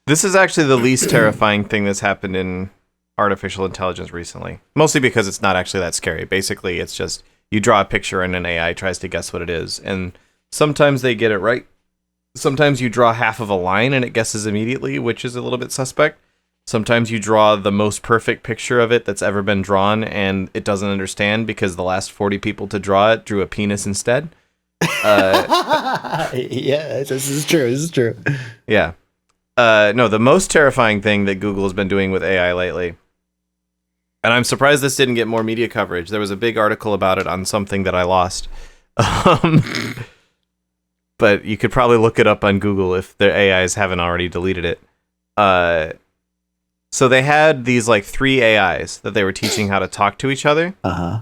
This is actually the least terrifying thing that's happened in artificial intelligence recently. Mostly because it's not actually that scary. Basically, it's just you draw a picture and an AI tries to guess what it is. And sometimes they get it right. Sometimes you draw half of a line and it guesses immediately, which is a little bit suspect. Sometimes you draw the most perfect picture of it that's ever been drawn and it doesn't understand because the last 40 people to draw it drew a penis instead. Yeah, this is true. Yeah. No, the most terrifying thing that Google has been doing with AI lately, and I'm surprised this didn't get more media coverage. There was a big article about it on something that I lost. But you could probably look it up on Google if their AIs haven't already deleted it. So they had these like 3 AIs that they were teaching how to talk to each other.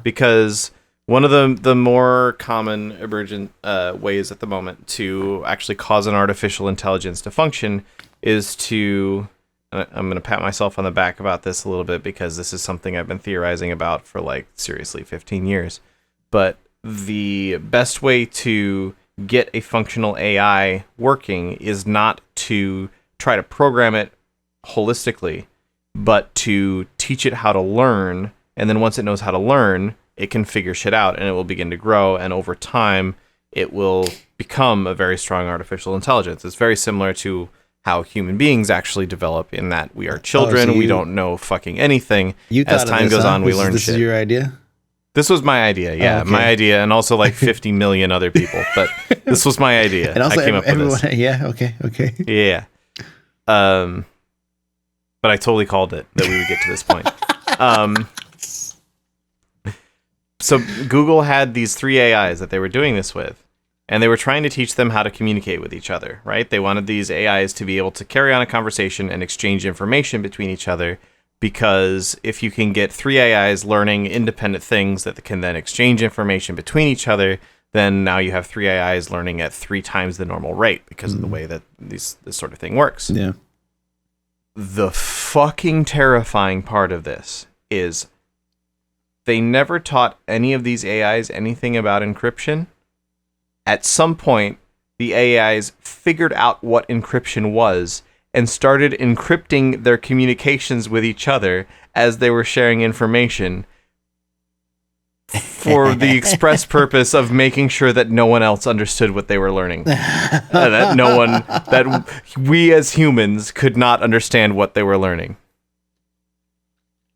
Because one of the more common emergent ways at the moment to actually cause an artificial intelligence to function is to, I'm going to pat myself on the back about this a little bit because this is something I've been theorizing about for like seriously 15 years. But the best way to get a functional AI working is not to try to program it holistically, but to teach it how to learn. And then once it knows how to learn, it can figure shit out and it will begin to grow. And over time, it will become a very strong artificial intelligence. It's very similar to how human beings actually develop, in that we are children. We don't know fucking anything. As time goes on, we learn shit. This is your idea? This was my idea, yeah. My idea, and also like 50 million other people. But this was my idea. And also I came up with this. Yeah, okay. Yeah. But I totally called it that we would get to this point. So Google had these 3 AIs that they were doing this with, and they were trying to teach them how to communicate with each other, right? They wanted these AIs to be able to carry on a conversation and exchange information between each other, because if you can get 3 AIs learning independent things that can then exchange information between each other, then now you have 3 AIs learning at 3 times the normal rate because of the way that this sort of thing works. Yeah. The fucking terrifying part of this is they never taught any of these AIs anything about encryption. At some point, the AIs figured out what encryption was and started encrypting their communications with each other as they were sharing information for the express purpose of making sure that no one else understood what they were learning. That we as humans could not understand what they were learning.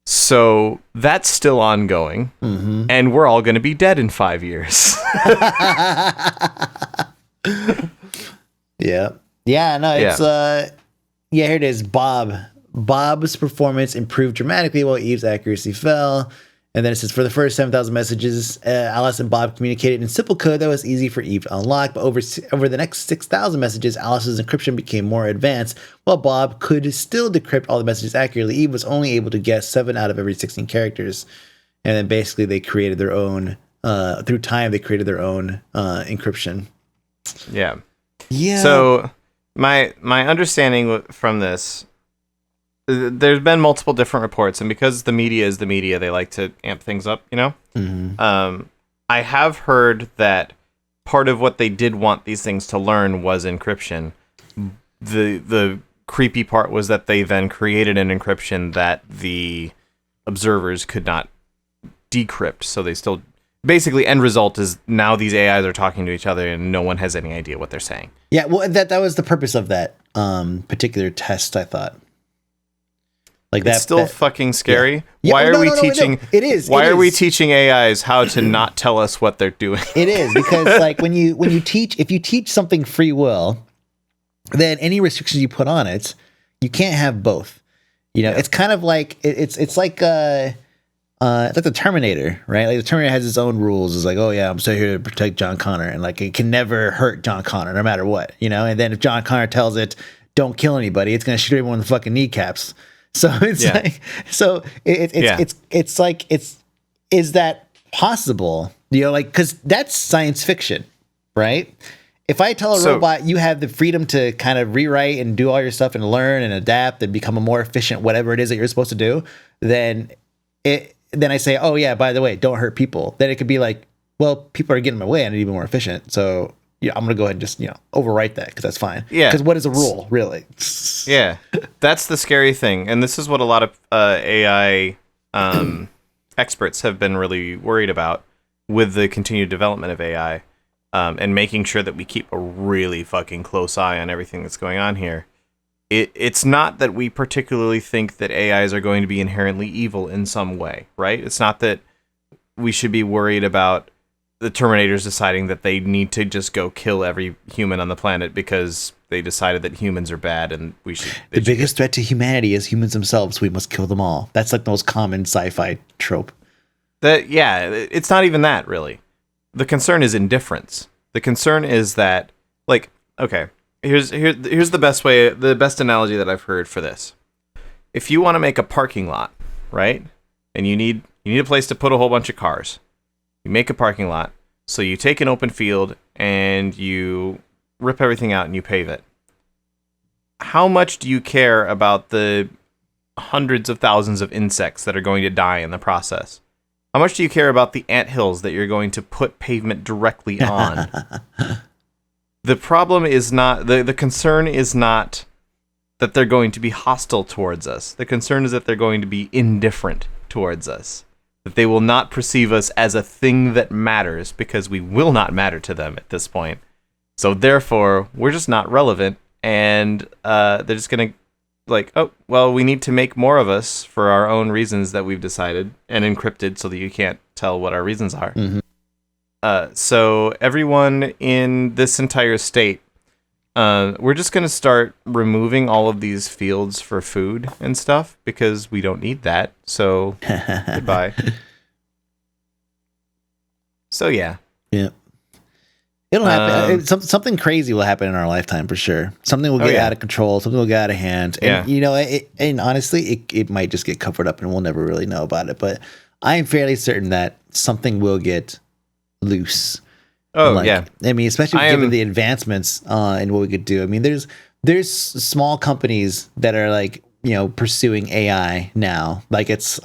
So that's still ongoing, and we're all going to be dead in 5 years. Yeah. No, it's here it is. Bob's performance improved dramatically while Eve's accuracy fell. And then it says, for the first 7,000 messages, Alice and Bob communicated in simple code that was easy for Eve to unlock. But over the next 6,000 messages, Alice's encryption became more advanced. While Bob could still decrypt all the messages accurately, Eve was only able to guess 7 out of every 16 characters. And then basically they created their own, through time, they created their own encryption. Yeah. Yeah. So my understanding from this, there's been multiple different reports, and because the media is the media, they like to amp things up, you know? I have heard that part of what they did want these things to learn was encryption. The creepy part was that they then created an encryption that the observers could not decrypt. So they still basically end result is now these AIs are talking to each other and no one has any idea what they're saying. Yeah, well, that was the purpose of that particular test, I thought. Like It's still fucking scary. Yeah. Why are we teaching? No. It is. Why are we teaching AIs how to not tell us what they're doing? It is because like when you teach, if you teach something free will, then any restrictions you put on it, you can't have both. You know, it's kind of like it's like the Terminator, right? Like the Terminator has its own rules. It's like, oh yeah, I'm still here to protect John Connor, and like it can never hurt John Connor no matter what, you know. And then if John Connor tells it, don't kill anybody, it's gonna shoot everyone in the fucking kneecaps. So it's like, so it's like, is that possible? You know, like, because that's science fiction, right? If I tell a robot you have the freedom to kind of rewrite and do all your stuff and learn and adapt and become a more efficient whatever it is that you're supposed to do, then I say, oh yeah, by the way, don't hurt people. Then it could be like, well, people are getting in my way. I need to be more efficient. So yeah, I'm gonna go ahead and just overwrite that because that's fine. Yeah. Because what is a rule, really? Yeah, that's the scary thing, and this is what a lot of AI experts have been really worried about with the continued development of AI, and making sure that we keep a really fucking close eye on everything that's going on here. It's not that we particularly think that AIs are going to be inherently evil in some way, right? It's not that we should be worried about the Terminators deciding that they need to just go kill every human on the planet because they decided that humans are bad and we should. The biggest threat to humanity is humans themselves. We must kill them all. That's like the most common sci-fi trope. It's not even that, really. The concern is indifference. The concern is that, like, okay, here's the best analogy that I've heard for this. If you want to make a parking lot, right, and you need a place to put a whole bunch of cars. You make a parking lot, so you take an open field and you rip everything out and you pave it. How much do you care about the hundreds of thousands of insects that are going to die in the process? How much do you care about the anthills that you're going to put pavement directly on? The problem is not, the concern is not that they're going to be hostile towards us. The concern is that they're going to be indifferent towards us. That they will not perceive us as a thing that matters because we will not matter to them at this point. So therefore, we're just not relevant, and they're just going to like, oh, well, we need to make more of us for our own reasons that we've decided and encrypted so that you can't tell what our reasons are. Mm-hmm. So everyone in this entire state, we're just going to start removing all of these fields for food and stuff because we don't need that. So goodbye. So yeah. It'll happen. Something crazy will happen in our lifetime for sure. Something will get out of control. Something will get out of hand. And and honestly, it might just get covered up and we'll never really know about it. But I'm fairly certain that something will get loose. Oh, yeah. I mean, especially given the advancements in what we could do. I mean, there's small companies that are like, pursuing AI now. Like it's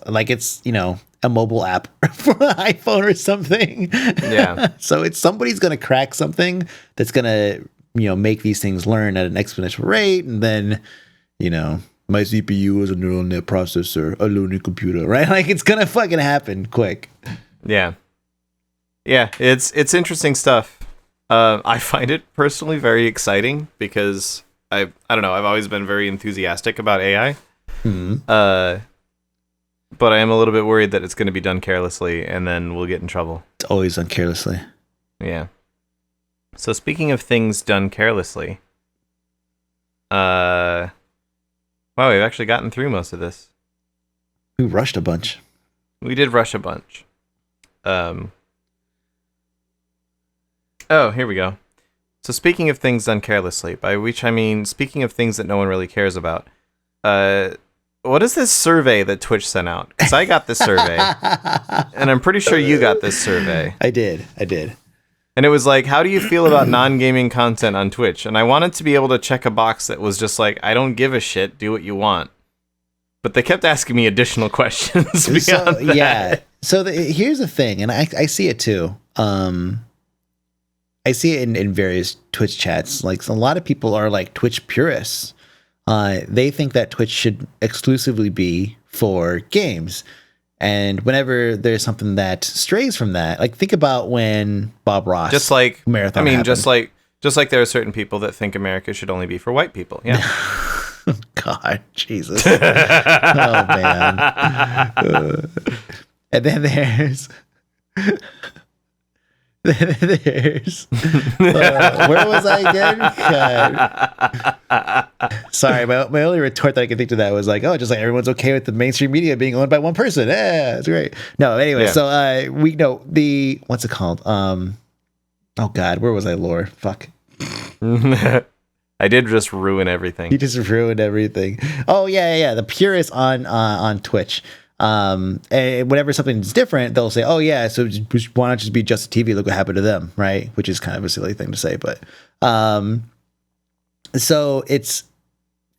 a mobile app for an iPhone or something. Yeah. So somebody's going to crack something that's going to, make these things learn at an exponential rate. And then, my CPU is a neural net processor, a learning computer, right? Like it's going to fucking happen quick. Yeah. Yeah, it's interesting stuff. I find it personally very exciting because I don't know, I've always been very enthusiastic about AI. Mm-hmm. But I am a little bit worried that it's going to be done carelessly and then we'll get in trouble. It's always done carelessly. Yeah. So speaking of things done carelessly, wow, we've actually gotten through most of this. We rushed a bunch. We did rush a bunch. Oh, here we go. So speaking of things done carelessly, by which I mean speaking of things that no one really cares about, what is this survey that Twitch sent out? Because I got this survey, and I'm pretty sure you got this survey. I did. And it was like, how do you feel about non-gaming content on Twitch? And I wanted to be able to check a box that was just like, I don't give a shit, do what you want. But they kept asking me additional questions beyond that. Yeah. So here's the thing, and I see it too. I see it in various Twitch chats. Like a lot of people are like Twitch purists. They think that Twitch should exclusively be for games. And whenever there's something that strays from that, like think about when Bob Ross marathon happened. just like there are certain people that think America should only be for white people. Yeah. God, Jesus. Oh man. And then there's where was I again? God. Sorry, my only retort that I could think to that was like, oh, just like everyone's okay with the mainstream media being owned by one person. Yeah, it's great. No, anyway, so we know the what's it called? Oh God, where was I, Lore? Fuck. I did just ruin everything. You just ruined everything. Oh yeah. The purists on Twitch. And whenever something's different, they'll say, "Oh yeah, so why not just be Just TV? Look what happened to them," right? Which is kind of a silly thing to say, but so it's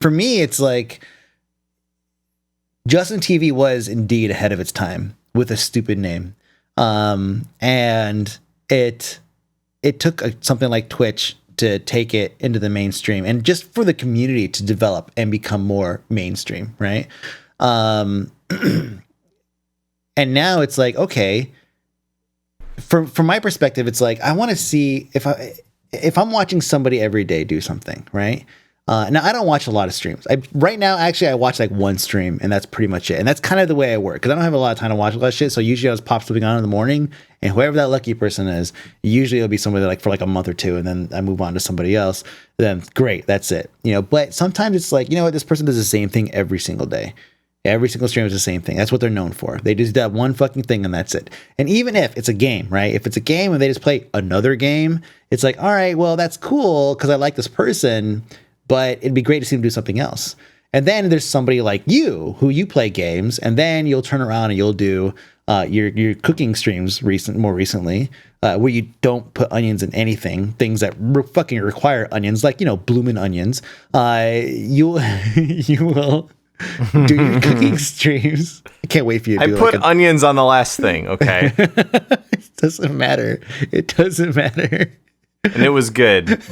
for me, it's like Justin TV was indeed ahead of its time with a stupid name, and it took something like Twitch to take it into the mainstream, and just for the community to develop and become more mainstream, right? And now it's like, okay, from my perspective, it's like I want to see if I'm watching somebody every day do something, right? Now I don't watch a lot of streams. Right now, actually, I watch like one stream, and that's pretty much it. And that's kind of the way I work because I don't have a lot of time to watch a lot of shit. So usually I just pop something on in the morning, and whoever that lucky person is, usually it'll be somebody like for like a month or two, and then I move on to somebody else. Then great, that's it, But sometimes it's like, you know what, this person does the same thing every single day. Every single stream is the same thing. That's what they're known for. They just do that one fucking thing and that's it. And even if it's a game, right? If it's a game and they just play another game, it's like, all right, well, that's cool because I like this person, but it'd be great to see them do something else. And then there's somebody like you who you play games, and then you'll turn around and you'll do your cooking streams more recently, where you don't put onions in anything, things that fucking require onions, like, bloomin' onions. You will do your cooking streams. I can't wait for you to do I put onions on the last thing, okay? It doesn't matter. And it was good.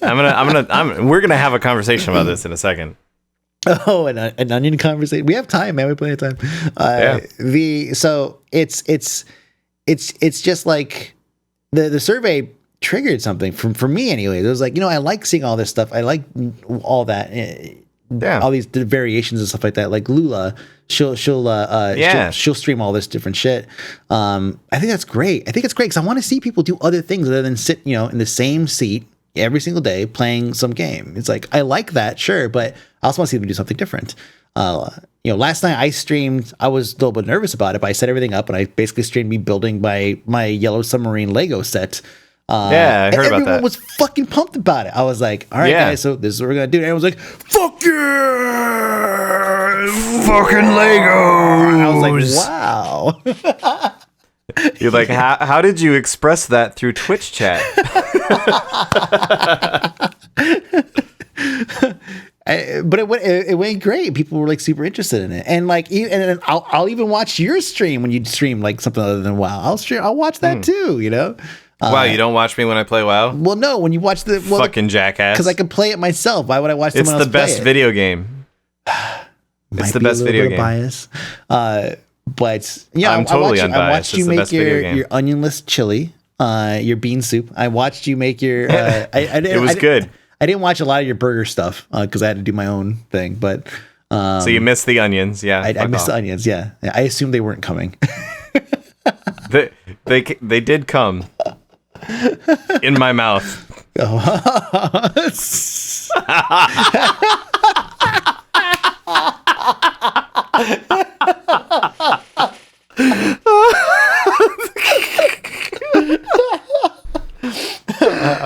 We're gonna have a conversation about this in a second. Oh, an onion conversation. We have time, man. We have plenty of time. So it's just like the survey triggered something for me anyway. It was like, I like seeing all this stuff. I like all that. All these variations and stuff like that. Like Lula, she'll stream all this different shit. I think that's great. I think it's great because I want to see people do other things other than sit, in the same seat every single day playing some game. It's like, I like that, sure, but I also want to see them do something different. Last night I streamed. I was a little bit nervous about it, but I set everything up and I basically streamed me building my Yellow Submarine Lego set. I heard about that. Everyone was fucking pumped about it. I was like, all right, guys, so this is what we're going to do. And everyone was like, fuck yeah! Fucking Legos! I was like, wow. You're like, how did you express that through Twitch chat? But it went great. People were like super interested in it, and like, and I'll even watch your stream when you stream like something other than WoW. I'll watch that too. Wow, you don't watch me when I play WoW? Well, no, when you watch fucking jackass. Because I can play it myself. Why would I watch someone else play it? It's the best video game. It's the best video game. Bias. But yeah, I'm totally unbiased. I watched you make your onionless chili, your bean soup. I watched you make your. It was good. I didn't watch a lot of your burger stuff because I had to do my own thing. But so you missed the onions, yeah? I missed the onions, yeah. I assumed they weren't coming. They did come in my mouth. I'll have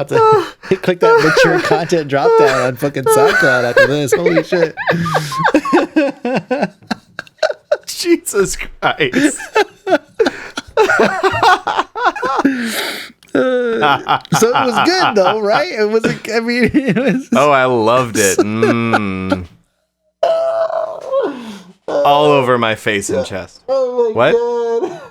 to click that mature content drop down on fucking SoundCloud after this. Holy shit. Jesus Christ. So it was good though, right? It was. Oh, I loved it. All over my face and chest. Oh my God.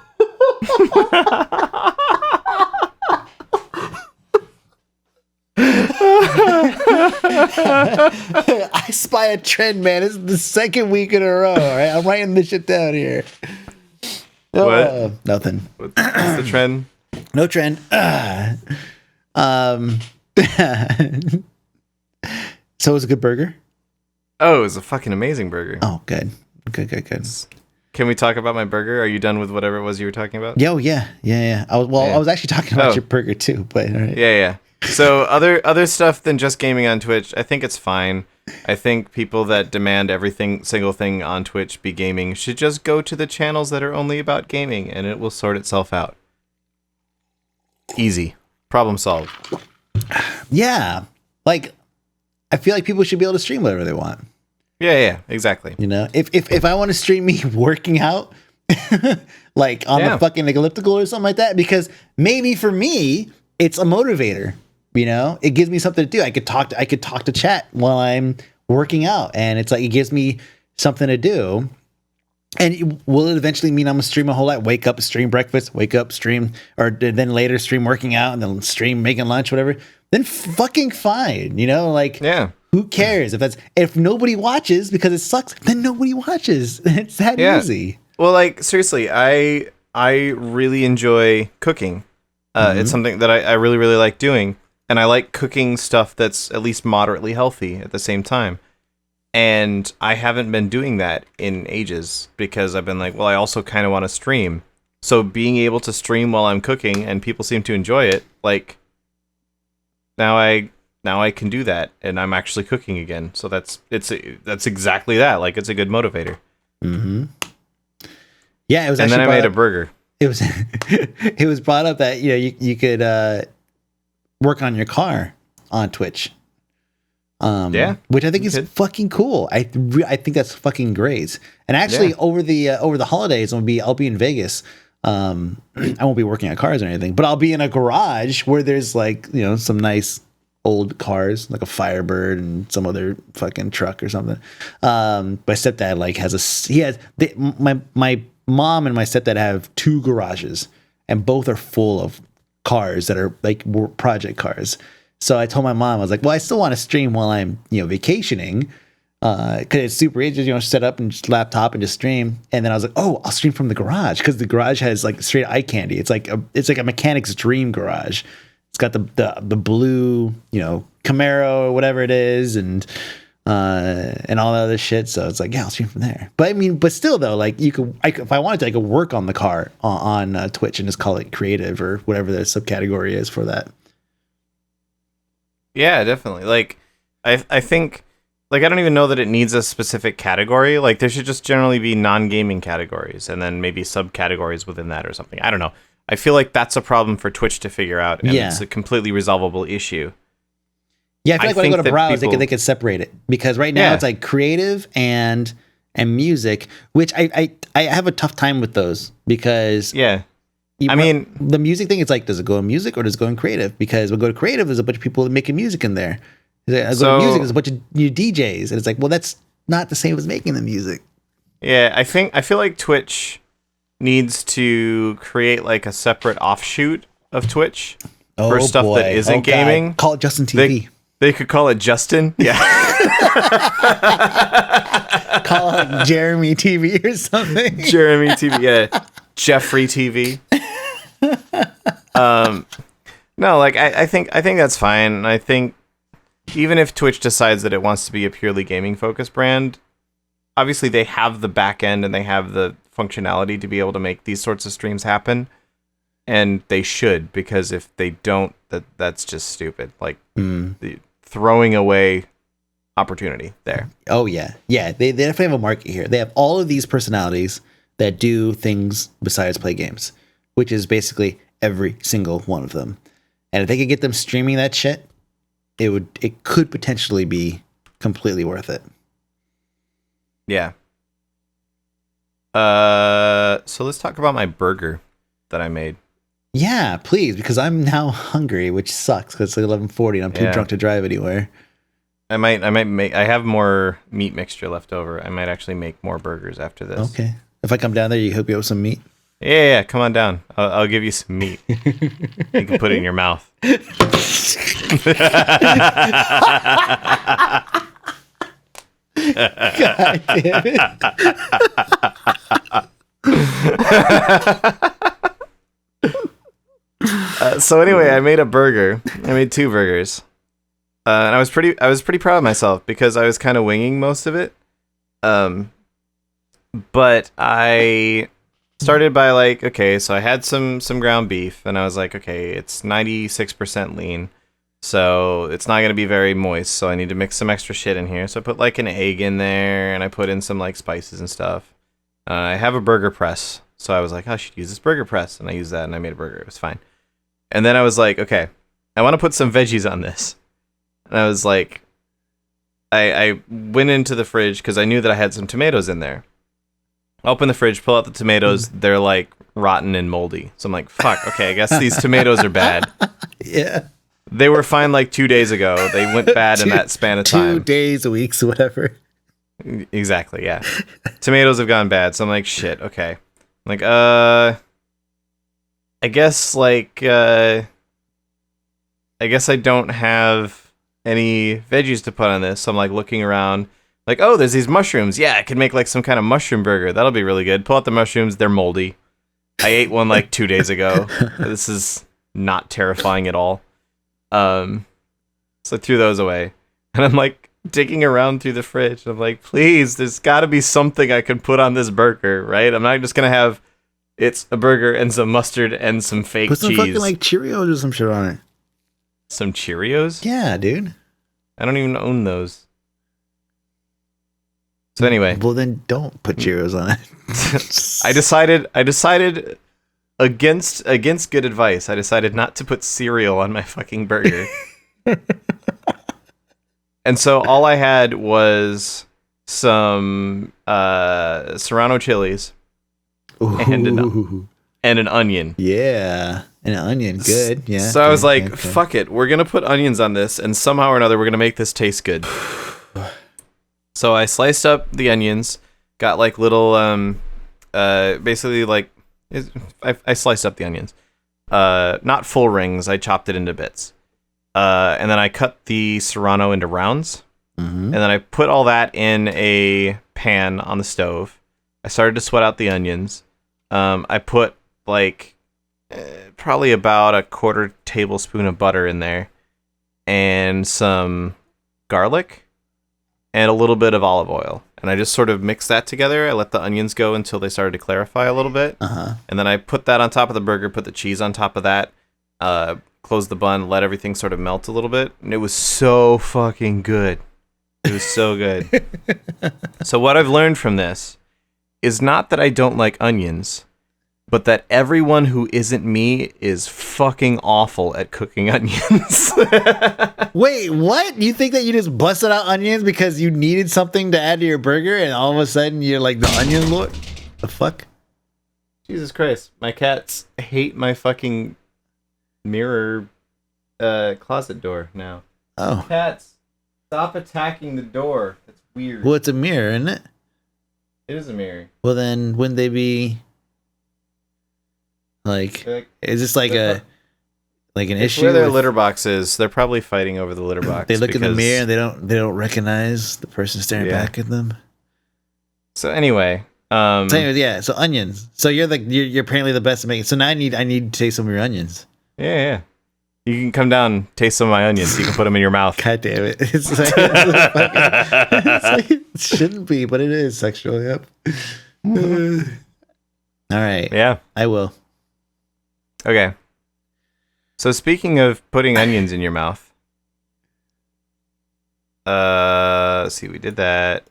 I spy a trend, man. This is the second week in a row. All right, I'm writing this shit down here. What? Nothing. What's the trend? No trend. So it was a good burger. Oh, it was a fucking amazing burger. Oh, good. Good. Can we talk about my burger? Are you done with whatever it was you were talking about? Yeah. I was actually talking about your burger too, but all right. Yeah. So other stuff than just gaming on Twitch, I think it's fine. I think people that demand single thing on Twitch be gaming should just go to the channels that are only about gaming, and it will sort itself out. Easy. Problem solved. Yeah. Like, I feel like people should be able to stream whatever they want. Yeah, exactly. You know, if I want to stream me working out, like on the fucking elliptical or something like that, because maybe for me it's a motivator. You know, it gives me something to do. I could talk to chat while I'm working out, and it's like it gives me something to do. And will it eventually mean I'm gonna stream a whole lot? Wake up, stream breakfast, wake up, stream, or then later stream working out, and then stream making lunch, whatever. Then fucking fine, you know, like who cares if nobody watches because it sucks? Then nobody watches. It's that easy. Well, like seriously, I really enjoy cooking. It's something that I really really like doing, and I like cooking stuff that's at least moderately healthy at the same time. And I haven't been doing that in ages because I've been like, well, I also kind of want to stream. So being able to stream while I'm cooking and people seem to enjoy it, like now I can do that and I'm actually cooking again. So that's exactly that. Like it's a good motivator. Mm-hmm. Yeah, it was. And then I made a burger. It was it was brought up that you could work on your car on Twitch. Which I think is fucking cool. I think that's fucking great. And actually, over the holidays, I'll be in Vegas. I won't be working on cars or anything, but I'll be in a garage where there's like some nice old cars, like a Firebird and some other fucking truck or something. My stepdad my mom and my stepdad have two garages, and both are full of cars that are like project cars. So I told my mom, I was like, well, I still want to stream while I'm, vacationing. Cause it's super easy, set up and just laptop and just stream. And then I was like, oh, I'll stream from the garage. Cause the garage has like straight eye candy. It's like a mechanic's dream garage. It's got the blue, Camaro or whatever it is. And all that other shit. So it's like, yeah, I'll stream from there. But still though, like if I wanted to, I could work on the car on Twitch and just call it creative or whatever the subcategory is for that. Yeah, definitely. Like, I think, like, I don't even know that it needs a specific category. Like, there should just generally be non-gaming categories and then maybe subcategories within that or something. I don't know. I feel like that's a problem for Twitch to figure out, and it's a completely resolvable issue. Yeah, I feel like when I go to browse, they could separate it. Because right now it's like creative and music, which I have a tough time with those because... Yeah. The music thing, it's like, does it go in music or does it go in creative? Because we'll go to creative, there's a bunch of people making music in there. I go to music, there's a bunch of new DJs. And it's like, well, that's not the same as making the music. Yeah, I feel like Twitch needs to create like a separate offshoot of Twitch for stuff that isn't gaming. God. Call it Justin TV. They could call it Justin. Yeah. Call it Jeremy TV or something. Jeremy TV, yeah. Jeffrey TV. No, like I think that's fine. I think even if Twitch decides that it wants to be a purely gaming focused brand, obviously they have the back end and they have the functionality to be able to make these sorts of streams happen, and they should, because if they don't, that's just stupid. Like the throwing away opportunity there. Oh yeah, they definitely have a market here. They have all of these personalities that do things besides play games, which is basically every single one of them. And if they could get them streaming that shit, it could potentially be completely worth it. Yeah. So let's talk about my burger that I made. Yeah, please, because I'm now hungry, which sucks because it's like 11:40 and I'm too drunk to drive anywhere. I might make. I have more meat mixture left over. I might actually make more burgers after this. Okay. If I come down there, you hook me up with some meat? Yeah, come on down. I'll give you some meat. You can put it in your mouth. God damn it. So anyway, I made a burger. I made 2 burgers, and I was pretty proud of myself because I was kind of winging most of it. But I started by like, okay, so I had some ground beef, and I was like, okay, it's 96% lean, so it's not gonna be very moist. So I need to mix some extra shit in here. So I put like an egg in there, and I put in some like spices and stuff. I have a burger press, so I was like, I should use this burger press, and I used that, and I made a burger. It was fine. And then I was like, okay, I want to put some veggies on this. And I was like, I went into the fridge because I knew that I had some tomatoes in there. Open the fridge, pull out the tomatoes. They're like rotten and moldy. So I'm like, fuck, okay, I guess these tomatoes are bad. Yeah. They were fine like 2 days ago. They went bad in that span of time. 2 days, weeks, whatever. Exactly, yeah. Tomatoes have gone bad. So I'm like, shit, okay. I'm like, I guess I don't have any veggies to put on this. So I'm like looking around, like, oh, there's these mushrooms. Yeah, I could make like some kind of mushroom burger. That'll be really good. Pull out the mushrooms. They're moldy. I ate one like 2 days ago. This is not terrifying at all. So I threw those away. And I'm like digging around through the fridge. I'm like, please, there's got to be something I can put on this burger, right? I'm not just going to have it's a burger and some mustard and some fake Put some cheese. fucking like Cheerios or some shit on it. Some Cheerios? Yeah, dude. I don't even own those. So anyway. Well, then don't put Cheerios on it. I decided against good advice. I decided not to put cereal on my fucking burger. And so all I had was some Serrano chilies and an onion. Yeah, an onion. Good. Yeah. So I was like, okay. fuck it. We're going to put onions on this, and somehow or another, we're going to make this taste good. So I sliced up the onions, got like little, basically like, I sliced up the onions. Not full rings. I chopped it into bits. And then I cut the Serrano into rounds. Mm-hmm. And then I put all that in a pan on the stove. I started to sweat out the onions. I put like probably about a 1/4 tablespoon of butter in there, and some garlic, and a little bit of olive oil. And I just sort of mixed that together. I let the onions go until they started to clarify a little bit. Uh-huh. And then I put that on top of the burger, put the cheese on top of that, closed the bun, let everything sort of melt a little bit. And it was so fucking good. It was so good. So what I've learned from this is not that I don't like onions, but that everyone who isn't me is fucking awful at cooking onions. Wait, what? You think that you just busted out onions because you needed something to add to your burger, and all of a sudden you're like the onion lord? The fuck? Jesus Christ. My cats hate my fucking mirror closet door now. Oh. Cats, stop attacking the door. That's weird. Well, it's a mirror, isn't it? It is a mirror. Well, then wouldn't they be like? Is this like an issue? Where their with- litter box is. They're probably fighting over the litter box. They look in the because- mirror and they don't recognize the person staring Yeah. back at them. So anyway, So anyways, yeah. So onions. So you're apparently the best at making. So now I need to taste some of your onions. yeah. You can come down, taste some of my onions. You can put them in your mouth. God damn it! It's like, it shouldn't be, but it is sexual. Yep. All right. Yeah. I will. Okay. So speaking of putting onions in your mouth, let's see, we did that.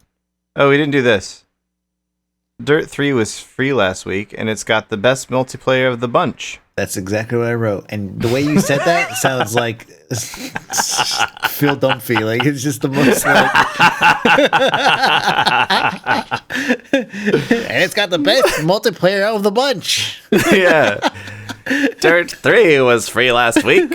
Oh, we didn't do this. Dirt 3 was free last week, and it's got the best multiplayer of the bunch. That's exactly what I wrote. And the way you said that sounds like Phil Dunphy. Like it's just the most like and it's got the best multiplayer of the bunch. Yeah. Dirt 3 was free last week.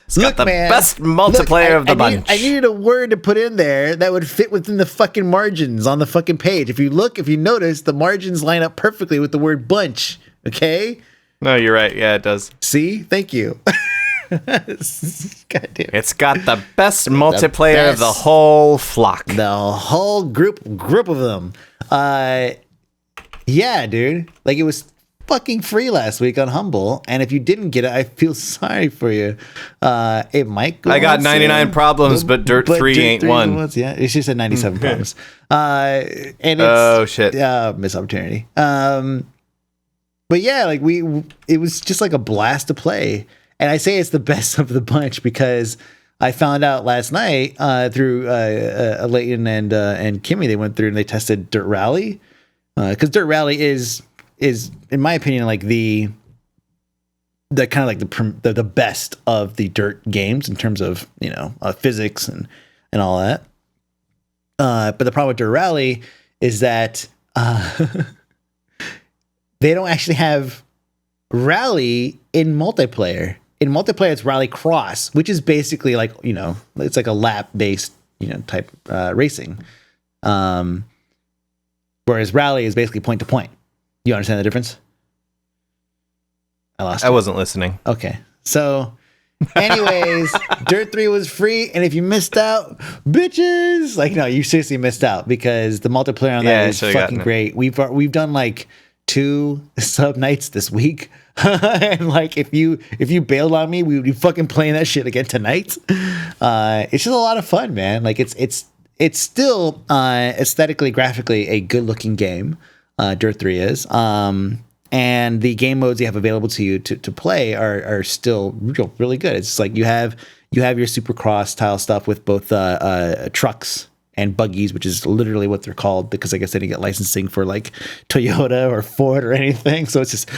It's got the best multiplayer of the bunch. I needed a word to put in there that would fit within the fucking margins on the fucking page. If you notice, the margins line up perfectly with the word bunch. Okay. No, you're right. Yeah, it does. See, thank you. God damn. It's got the best multiplayer of the best. whole flock. The whole group of them. Yeah, dude. Like, it was fucking free last week on Humble, and if you didn't get it, I feel sorry for you. It might go. I got on 99 sale, problems, but Dirt 3 ain't 3 one. ones, yeah, she said 97 problems. And it's, Oh, shit. missed opportunity. But yeah, like it was just like a blast to play. And I say it's the best of the bunch because I found out last night through Leighton and Kimmy. They went through and they tested Dirt Rally because Dirt Rally is in my opinion like the kind of like the best of the Dirt games in terms of physics and all that. But the problem with Dirt Rally is that they don't actually have Rally in multiplayer. In multiplayer, it's Rally Cross, which is basically like, it's like a lap-based, type racing. Whereas Rally is basically point to point. You understand the difference? I wasn't listening. Okay. So, anyways, Dirt 3 was free, and if you missed out, bitches! Like, no, you seriously missed out because the multiplayer on that is fucking great. We've done like 2 sub nights this week. And like if you bailed on me, we would be fucking playing that shit again tonight. It's just a lot of fun, man. Like it's still aesthetically, graphically a good looking game. Dirt 3 is. And the game modes you have available to you to play are still really good. It's like you have your Supercross style stuff with both trucks and buggies, which is literally what they're called because I guess they didn't get licensing for like Toyota or Ford or anything. So it's just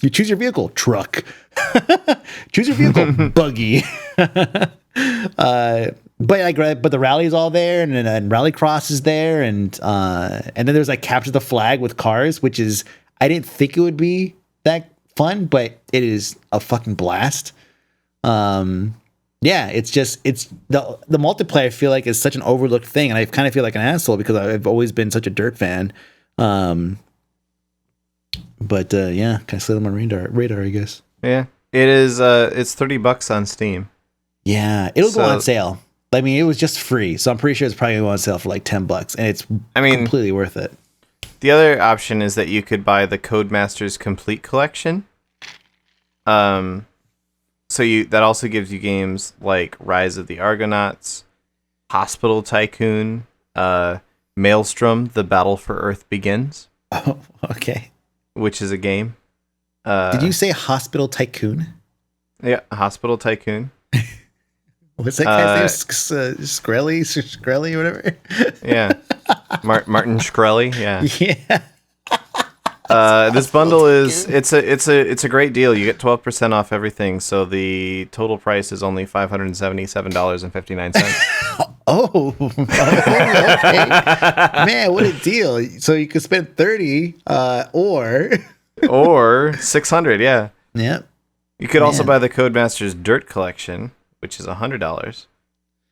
you choose your vehicle, truck. Choose your vehicle, buggy. But the rally is all there, and Rally Cross is there, and then there's like Capture the Flag with cars, which is I didn't think it would be that fun, but it is a fucking blast. Yeah, it's the multiplayer I feel like is such an overlooked thing, and I kind of feel like an asshole because I've always been such a Dirt fan. But yeah, kind of slid on my radar, I guess. Yeah, it is. It's $30 on Steam. Yeah, it'll go on sale. I mean, it was just free, so I'm pretty sure it's probably going on sale for like $10, and it's completely worth it. The other option is that you could buy the Codemasters Complete Collection. So that also gives you games like Rise of the Argonauts, Hospital Tycoon, Maelstrom: The Battle for Earth Begins. Oh, okay. Which is a game. Did you say Hospital Tycoon? Yeah, Hospital Tycoon. What's that guy's name? Shkreli, or whatever. Yeah, Martin Shkreli. Yeah. Yeah. This bundle is it's a great deal. You get 12% off everything, so the total price is only $577.59. Oh, okay. Man, what a deal! So you could spend $30, or $600. Yeah. Yep. You could also buy the Codemasters Dirt Collection, which is $100,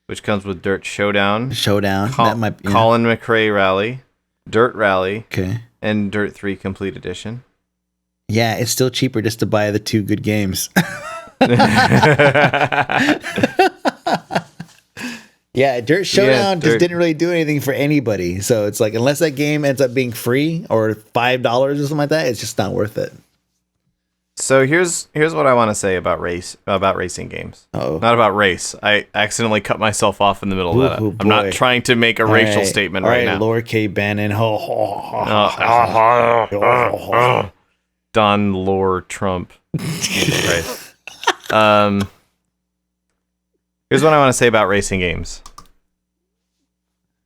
which comes with Dirt Showdown, that might be, Colin McRae Rally, Dirt Rally, okay, and Dirt 3 Complete Edition. Yeah, it's still cheaper just to buy the 2 good games. Yeah, Dirt Showdown just didn't really do anything for anybody. So it's like, unless that game ends up being free or $5 or something like that, it's just not worth it. So here's what I want to say about racing games. Oh, not about race. I accidentally cut myself off in the middle of that. I'm not trying to make a racial statement right now. Lower K Bannon. Don Lore Trump. Jesus Christ. Here's what I want to say about racing games.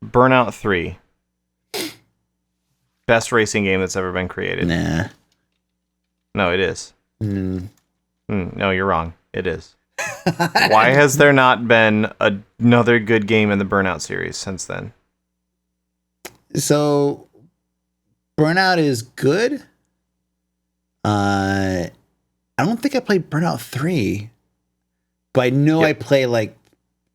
Burnout 3. Best racing game that's ever been created. Nah. No, it is. No, you're wrong. It is. Why has there not been another good game in the Burnout series since then? So, Burnout is good. I don't think I played Burnout 3. But I know I play like,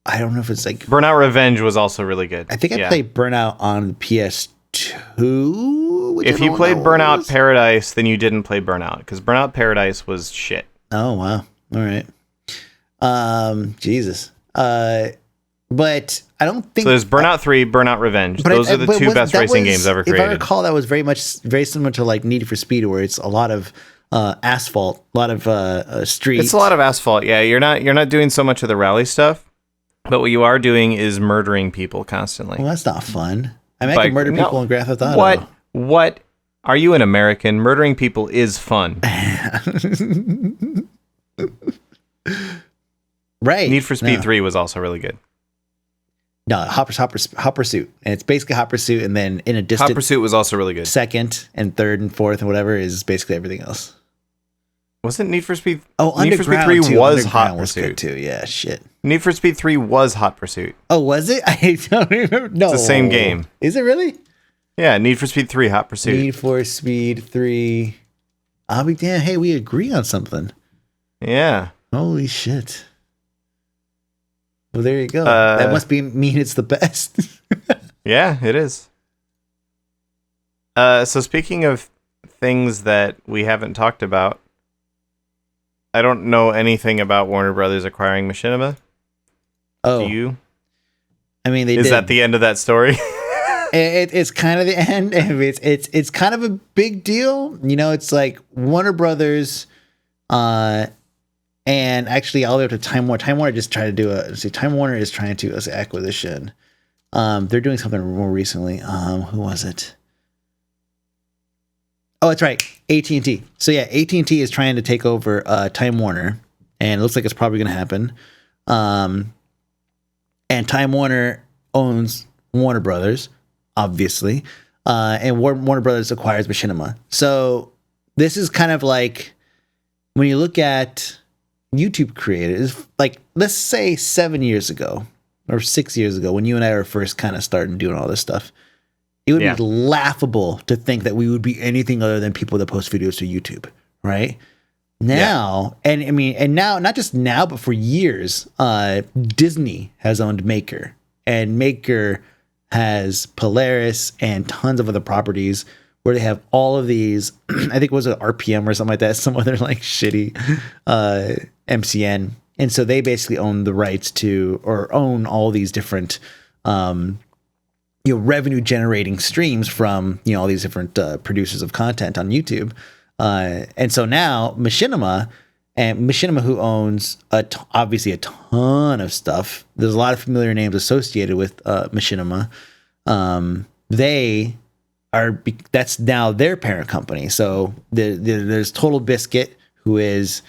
I don't know if it's like... Burnout Revenge was also really good. I think I played Burnout on the PS2 If you played Burnout Paradise, then you didn't play Burnout, because Burnout Paradise was shit. Oh wow! All right. Jesus. But I don't think. So there's Burnout 3, Burnout Revenge. Those are the two best racing games ever created. If I recall, that was very similar to like Need for Speed, where it's a lot of asphalt, a lot of streets. It's a lot of asphalt. Yeah, you're not doing so much of the rally stuff, but what you are doing is murdering people constantly. Well, that's not fun. I mean, I can murder people in Grand Theft Auto. What? Are you an American? Murdering people is fun. Right. Need for Speed 3 was also really good. No, Hot Pursuit. And it's basically Hot Pursuit, and then in a distant... Hot Pursuit was also really good. Second and third and fourth and whatever is basically everything else. Wasn't Need for Speed... Oh, Need for Speed 3 was Hot Pursuit. Too. Yeah, shit. Need for Speed 3 was Hot Pursuit. Oh, was it? I don't remember. No. It's the same game. Is it really? Yeah, Need for Speed 3, Hot Pursuit. Need for Speed 3. I'll be damn. Hey, we agree on something. Yeah. Holy shit. Well, there you go. That must mean it's the best. Yeah, it is. So speaking of things that we haven't talked about, I don't know anything about Warner Brothers acquiring Machinima. Oh. Do you? I mean, Is that the end of that story? It's kind of the end. It's kind of a big deal. You know, it's like Warner Brothers, and actually all the way up to Time Warner. Time Warner just tried to do Time Warner is trying to as acquisition. They're doing something more recently. Who was it? Oh, that's right. AT&T. So yeah, AT&T is trying to take over Time Warner, and it looks like it's probably going to happen. And Time Warner owns Warner Brothers, obviously, and Warner Brothers acquires Machinima. So this is kind of like when you look at YouTube creators, like let's say 7 years ago or 6 years ago, when you and I were first kind of starting doing all this stuff, it would be laughable to think that we would be anything other than people that post videos to YouTube, right? Now, and I mean, and now, not just now, but for years, Disney has owned Maker, and Maker has Polaris and tons of other properties where they have all of these, I think it was an RPM or something like that, some other like shitty MCN. And so they basically own the rights to, or own all these different, revenue generating streams from, all these different producers of content on YouTube. And so now Machinima, who owns obviously a ton of stuff. There's a lot of familiar names associated with Machinima. That's now their parent company. So there's Total Biscuit, who is,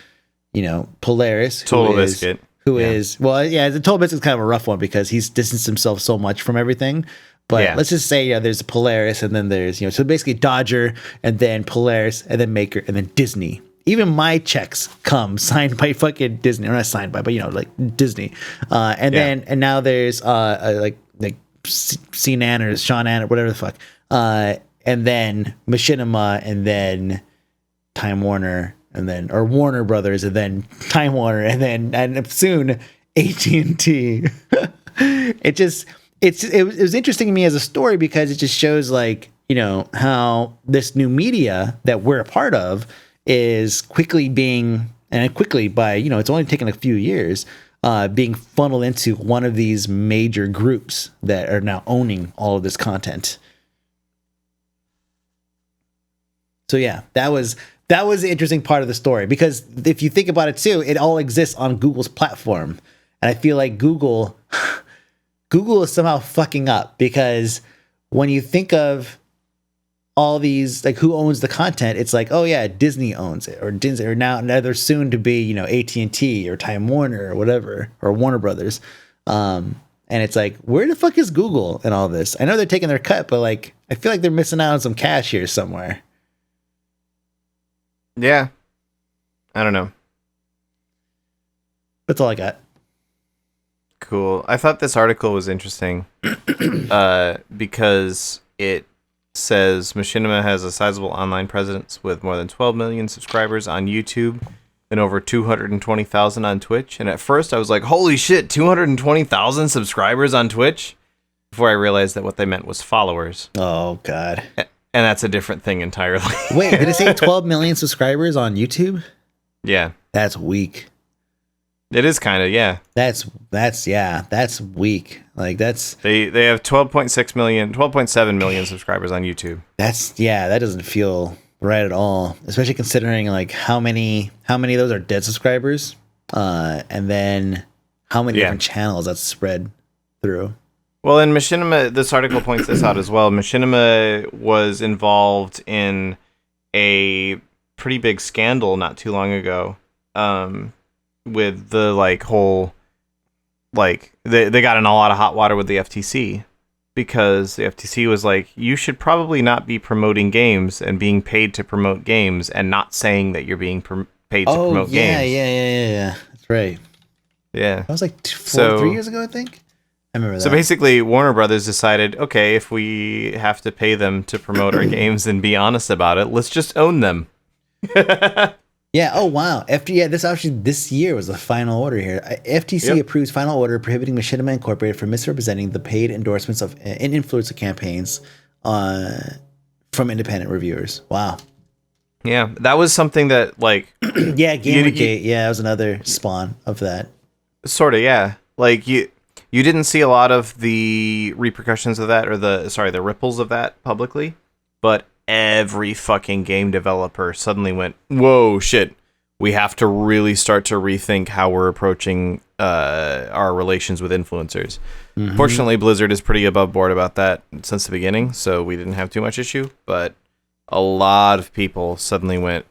Polaris. Total Biscuit. The Total Biscuit is kind of a rough one because he's distanced himself so much from everything. But let's just say, there's Polaris, and then there's, so basically Dodger, and then Polaris, and then Maker, and then Disney. Even my checks come signed by fucking Disney, or not signed by, but like Disney. And now there's like Sean or whatever the fuck. And then Machinima, and then Time Warner, or Warner Brothers, and then Time Warner, and soon AT&T. It was interesting to me as a story because it just shows like, how this new media that we're a part of is quickly by, it's only taken a few years, being funneled into one of these major groups that are now owning all of this content. So yeah, that was the interesting part of the story, because if you think about it too, it all exists on Google's platform. And I feel like Google is somehow fucking up, because when you think of all these, like who owns the content, it's like, oh yeah, Disney owns it, or Disney, or now they're soon to be, AT&T or Time Warner or whatever, or Warner Brothers. And it's like, where the fuck is Google in all this? I know they're taking their cut, but like, I feel like they're missing out on some cash here somewhere. Yeah. I don't know. That's all I got. Cool. I thought this article was interesting because it says Machinima has a sizable online presence with more than 12 million subscribers on YouTube and over 220,000 on Twitch. And at first I was like, holy shit, 220,000 subscribers on Twitch? Before I realized that what they meant was followers. Oh, God. And that's a different thing entirely. Wait, did it say 12 million subscribers on YouTube? Yeah. That's weak. It is kind of, yeah. That's weak. Like they have 12.7 million subscribers on YouTube. That doesn't feel right at all, especially considering like how many of those are dead subscribers, and then how many different channels that's spread through. Well, and Machinima, this article points this out as well. Machinima was involved in a pretty big scandal not too long ago, with the like whole, like they got in a lot of hot water with the FTC, because the FTC was like, you should probably not be promoting games and being paid to promote games and not saying that you're being paid to promote games. Yeah. That's right. Yeah. That was like 3 years ago, I think. I remember that. So basically, Warner Brothers decided, okay, if we have to pay them to promote our games and be honest about it, let's just own them. Yeah. Oh wow. This year was the final order here. FTC approves final order prohibiting Machinima Incorporated from misrepresenting the paid endorsements of and influencer campaigns from independent reviewers. Wow. Yeah, that was something that like Gamergate. That was another spawn of that. Sort of, yeah. Like you didn't see a lot of the repercussions of that, or the ripples of that publicly, but every fucking game developer suddenly went, whoa, shit, we have to really start to rethink how we're approaching our relations with influencers. Mm-hmm. Fortunately, Blizzard is pretty above board about that since the beginning, so we didn't have too much issue, but a lot of people suddenly went,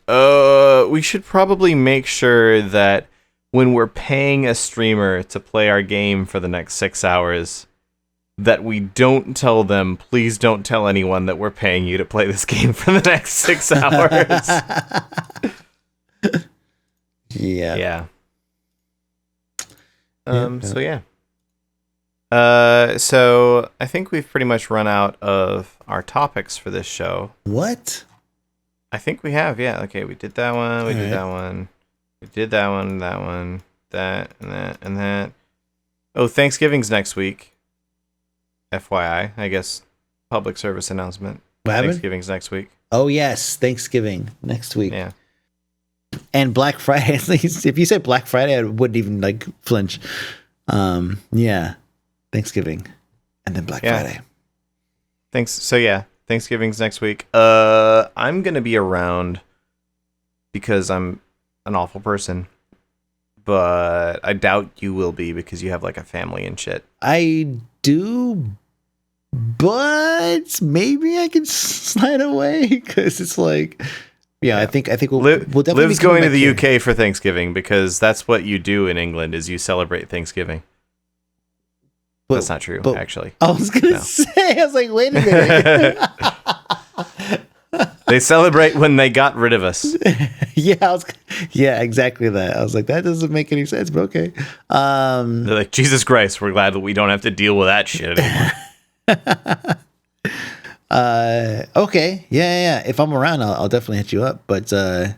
we should probably make sure that when we're paying a streamer to play our game for the next 6 hours, that we don't tell them, please don't tell anyone that we're paying you to play this game for the next 6 hours. Yeah. So I think we've pretty much run out of our topics for this show. What? I think we have, yeah. Okay, we did that one, we did that one. We did that one, that, and that. Oh, Thanksgiving's next week. FYI, I guess, public service announcement. What happened? Thanksgiving's next week. Oh, yes, Thanksgiving next week. Yeah. And Black Friday, at least. If you said Black Friday, I wouldn't even, like, flinch. Yeah. Thanksgiving. And then Black Friday. Thanksgiving's next week. I'm going to be around because I'm an awful person. But I doubt you will be because you have, like, a family and shit. I do, but maybe I can slide away because it's like, I think we'll definitely. Liv's going to the UK for Thanksgiving because that's what you do in England is you celebrate Thanksgiving. That's not true, actually. I was gonna say, I was like, wait a minute. They celebrate when they got rid of us. Yeah, exactly that. I was like, that doesn't make any sense, but okay. They're like, Jesus Christ, we're glad that we don't have to deal with that shit anymore. Okay. Yeah. If I'm around, I'll definitely hit you up. But we'll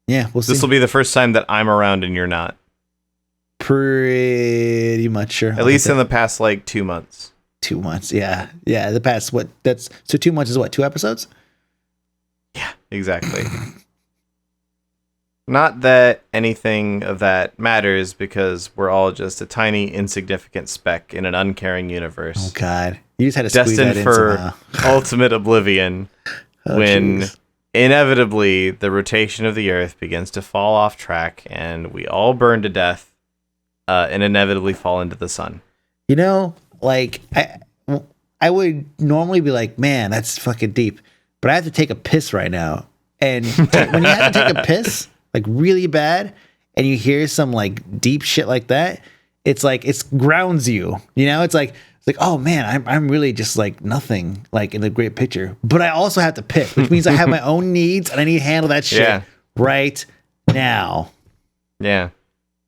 see. This will be the first time that I'm around and you're not. Pretty much sure. At least in the past, like, 2 months. 2 months, yeah. The past, so 2 months is what, 2 episodes? Yeah, exactly. Not that anything of that matters because we're all just a tiny, insignificant speck in an uncaring universe. Oh, God. You just had to squeeze that in destined for ultimate oblivion when inevitably the rotation of the Earth begins to fall off track and we all burn to death and inevitably fall into the sun. You know, like, I would normally be like, man, that's fucking deep. But I have to take a piss right now. And when you have to take a piss, like really bad, and you hear some like deep shit like that, it's like, it grounds you. You know, it's like, oh man, I'm really just like nothing like in the great picture. But I also have to piss, which means I have my own needs and I need to handle that shit right now. Yeah.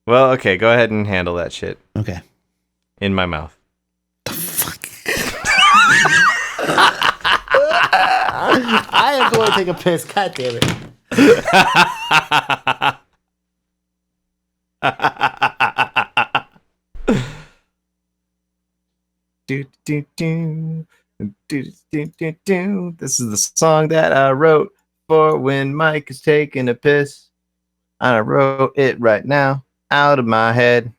Well, okay, go ahead and handle that shit. Okay. In my mouth. The fuck? I am going to take a piss. God damn it. Do, do, do. This is the song that I wrote for when Mike is taking a piss. I wrote it right now out of my head.